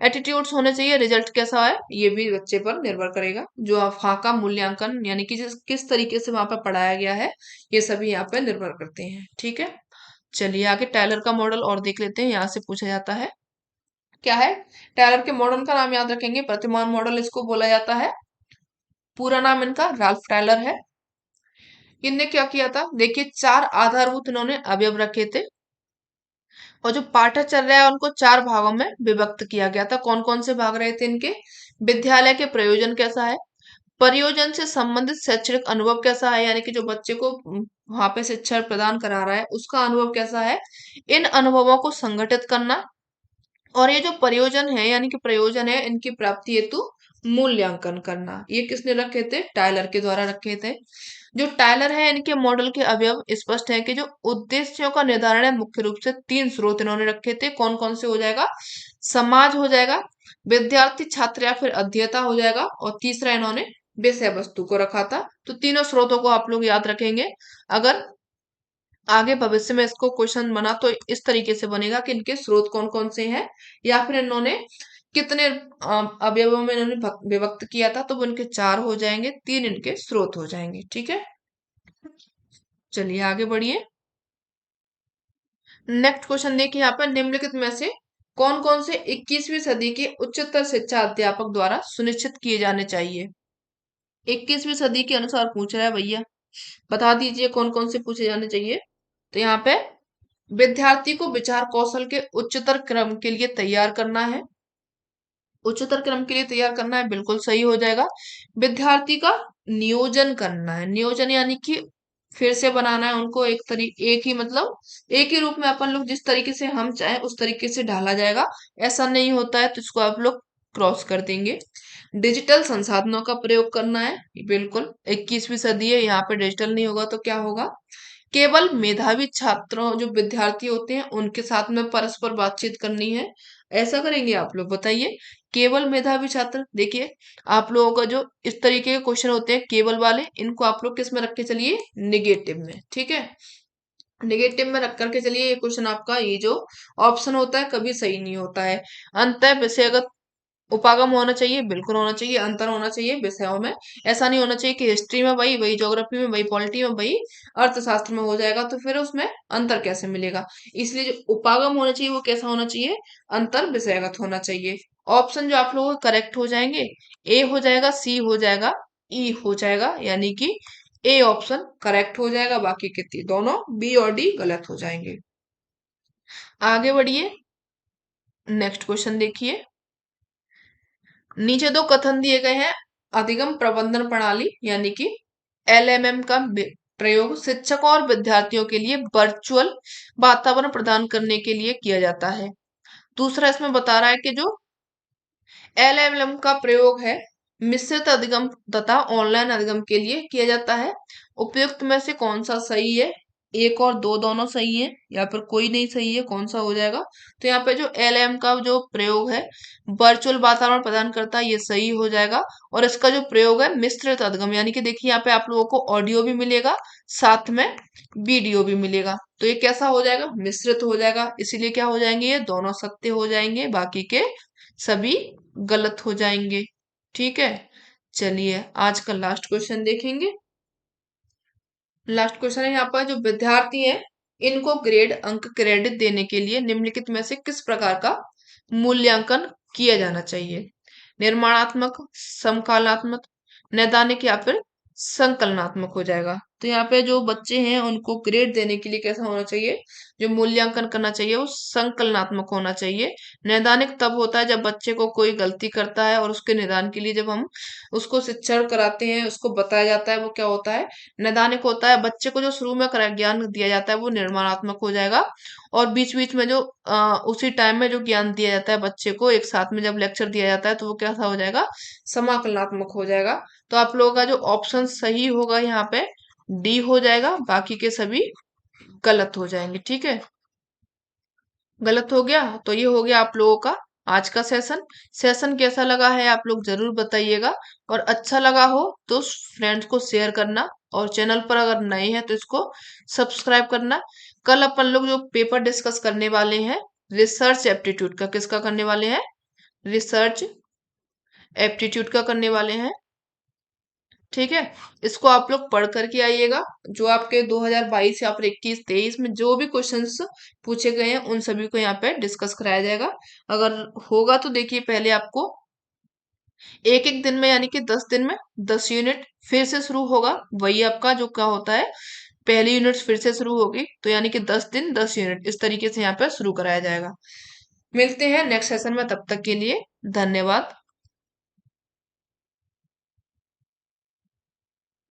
एटीट्यूड्स होने चाहिए, रिजल्ट कैसा है ये भी बच्चे पर निर्भर करेगा। जो आप वहाँ का मूल्यांकन यानी कि किस तरीके से वहां पर पढ़ाया गया है, ये सभी यहाँ पे निर्भर करते हैं, ठीक है। चलिए आगे टायलर का मॉडल और देख लेते हैं, यहाँ से पूछा जाता है। क्या है, टायलर के मॉडल का नाम याद रखेंगे, प्रतिमान मॉडल इसको बोला जाता है। पूरा नाम इनका राल्फ टायलर है। इनने क्या किया था, देखिए चार आधारभूत इन्होंने अवयव रखे थे, और जो पाठ्यचर्या है उनको चार भागों में विभक्त किया गया था। कौन कौन से भाग रहे थे इनके, विद्यालय के प्रयोजन कैसा है, परियोजन से संबंधित शैक्षणिक अनुभव कैसा है, यानी कि जो बच्चे को वहां पे शिक्षा प्रदान करा रहा है उसका अनुभव कैसा है, इन अनुभवों को संगठित करना, और ये जो प्रयोजन है यानी कि प्रयोजन है इनकी प्राप्ति हेतु मूल्यांकन करना। ये किसने रखे थे, टायलर के द्वारा रखे थे। जो टायलर है इनके मॉडल के अवयव स्पष्ट है कि जो उद्देश्यों का निर्धारण है मुख्य रूप से तीन स्रोत इन्होंने रखे थे। कौन कौन से हो जाएगा, समाज हो जाएगा, विद्यार्थी छात्र या फिर अध्येता हो जाएगा, और तीसरा इन्होंने विषय वस्तु को रखा था। तो तीनों स्रोतों को आप लोग याद रखेंगे। अगर आगे भविष्य में इसको क्वेश्चन बना तो इस तरीके से बनेगा कि इनके स्रोत कौन कौन से हैं, या फिर इन्होंने कितने अवयवों में इन्होंने विभक्त किया था, तो वो इनके चार हो जाएंगे, तीन इनके स्रोत हो जाएंगे, ठीक है। चलिए आगे बढ़िए। नेक्स्ट क्वेश्चन देखिए यहाँ पर, निम्नलिखित में से कौन कौन से 21वीं सदी के उच्चतर शिक्षा अध्यापक द्वारा सुनिश्चित किए जाने चाहिए। 21वीं सदी के अनुसार पूछ रहा है भैया, बता दीजिए कौन कौन से पूछे जाने चाहिए। तो यहाँ पे विद्यार्थी को विचार कौशल के उच्चतर क्रम के लिए तैयार करना है, उच्चतर क्रम के लिए तैयार करना है, बिल्कुल सही हो जाएगा। विद्यार्थी का नियोजन करना है, नियोजन यानी कि फिर से बनाना है उनको एक ही मतलब एक ही रूप में अपन लोग जिस तरीके से हम चाहें उस तरीके से ढाला जाएगा, ऐसा नहीं होता है, तो इसको आप लोग क्रॉस कर देंगे। डिजिटल संसाधनों का प्रयोग करना है, बिल्कुल 21वीं सदी है, यहाँ पे डिजिटल नहीं होगा तो क्या होगा। केवल मेधावी छात्रों जो विद्यार्थी होते हैं उनके साथ में परस्पर बातचीत करनी है, ऐसा करेंगे आप लोग, बताइए। केवल मेधावी छात्र, देखिए आप लोगों का जो इस तरीके के क्वेश्चन होते हैं केवल वाले, इनको आप लोग किस में रख के चलिए, निगेटिव में, ठीक है। निगेटिव में रख करके चलिए, ये क्वेश्चन आपका ये जो ऑप्शन होता है कभी सही नहीं होता है। अंतः विषयगत उपागम होना चाहिए, बिल्कुल होना चाहिए, अंतर होना चाहिए विषयों में। ऐसा नहीं होना चाहिए कि हिस्ट्री में वही वही, ज्योग्राफी में वही, पॉलिटी में वही, अर्थशास्त्र में हो जाएगा, तो फिर उसमें अंतर कैसे मिलेगा। इसलिए जो उपागम होना चाहिए वो कैसा होना चाहिए, अंतर विषयगत होना चाहिए। ऑप्शन जो आप लोगों के करेक्ट हो जाएंगे, ए हो जाएगा, सी हो जाएगा, ई हो जाएगा, यानी कि ए ऑप्शन करेक्ट हो जाएगा, बाकी के दोनों बी और डी गलत हो जाएंगे। आगे बढ़िए, नेक्स्ट क्वेश्चन देखिए। नीचे दो कथन दिए गए हैं, अधिगम प्रबंधन प्रणाली यानी कि एलएमएम का प्रयोग शिक्षकों और विद्यार्थियों के लिए वर्चुअल वातावरण प्रदान करने के लिए किया जाता है। दूसरा इसमें बता रहा है कि जो एलएलएम का प्रयोग है मिश्रित अधिगम तथा ऑनलाइन अधिगम के लिए किया जाता है। उपयुक्त में से कौन सा सही है? एक और दो दोनों सही है या फिर कोई नहीं सही है, कौन सा हो जाएगा? तो यहाँ पे जो एलएम का जो प्रयोग है वर्चुअल वातावरण प्रदान करता है, ये सही हो जाएगा। और इसका जो प्रयोग है मिश्रित अधिगम, यानी कि देखिए यहाँ पे आप लोगों को ऑडियो भी मिलेगा, साथ में वीडियो भी मिलेगा, तो ये कैसा हो जाएगा? मिश्रित हो जाएगा। इसीलिए क्या हो जाएंगे? ये दोनों सत्य हो जाएंगे, बाकी के सभी गलत हो जाएंगे। ठीक है, चलिए आज का लास्ट क्वेश्चन देखेंगे। लास्ट क्वेश्चन है यहाँ पर, जो विद्यार्थी हैं इनको ग्रेड अंक क्रेडिट देने के लिए निम्नलिखित में से किस प्रकार का मूल्यांकन किया जाना चाहिए? निर्माणात्मक, समकालात्मक, नैदानिक या फिर संकलनात्मक हो जाएगा। तो यहाँ पे जो बच्चे हैं उनको ग्रेड देने के लिए कैसा होना चाहिए? जो मूल्यांकन करना चाहिए वो संकलनात्मक होना चाहिए। नैदानिक तब होता है जब बच्चे को कोई गलती करता है और उसके निदान के लिए जब हम उसको शिक्षण कराते हैं, उसको बताया जाता है, वो क्या होता है? नैदानिक होता है। बच्चे को जो शुरू में ज्ञान दिया जाता है वो निर्माणात्मक हो जाएगा। और बीच बीच में जो उसी टाइम में जो ज्ञान दिया जाता है बच्चे को, एक साथ में जब लेक्चर दिया जाता है, तो वो कैसा हो जाएगा? समाकलनात्मक हो जाएगा। तो आप लोगों का जो ऑप्शन सही होगा यहाँ पे डी हो जाएगा, बाकी के सभी गलत हो जाएंगे। ठीक है, गलत हो गया तो ये हो गया आप लोगों का आज का सेशन। सेशन कैसा लगा है आप लोग जरूर बताइएगा, और अच्छा लगा हो तो फ्रेंड्स को शेयर करना, और चैनल पर अगर नए हैं तो इसको सब्सक्राइब करना। कल अपन लोग जो पेपर डिस्कस करने वाले हैं रिसर्च एप्टीट्यूड का, किसका करने वाले हैं? रिसर्च एप्टीट्यूड का करने वाले हैं। ठीक है, इसको आप लोग पढ़ करके आइएगा। जो आपके 2022 या फिर 21-23 में जो भी क्वेश्चंस पूछे गए हैं उन सभी को यहाँ पे डिस्कस कराया जाएगा। अगर होगा तो देखिए पहले आपको एक एक दिन में, यानी कि 10 दिन में 10 यूनिट फिर से शुरू होगा। वही आपका जो क्या होता है, पहली यूनिट फिर से शुरू होगी, तो यानी कि 10 दिन 10 यूनिट इस तरीके से यहाँ पे शुरू कराया जाएगा। मिलते हैं नेक्स्ट सेशन में, तब तक के लिए धन्यवाद।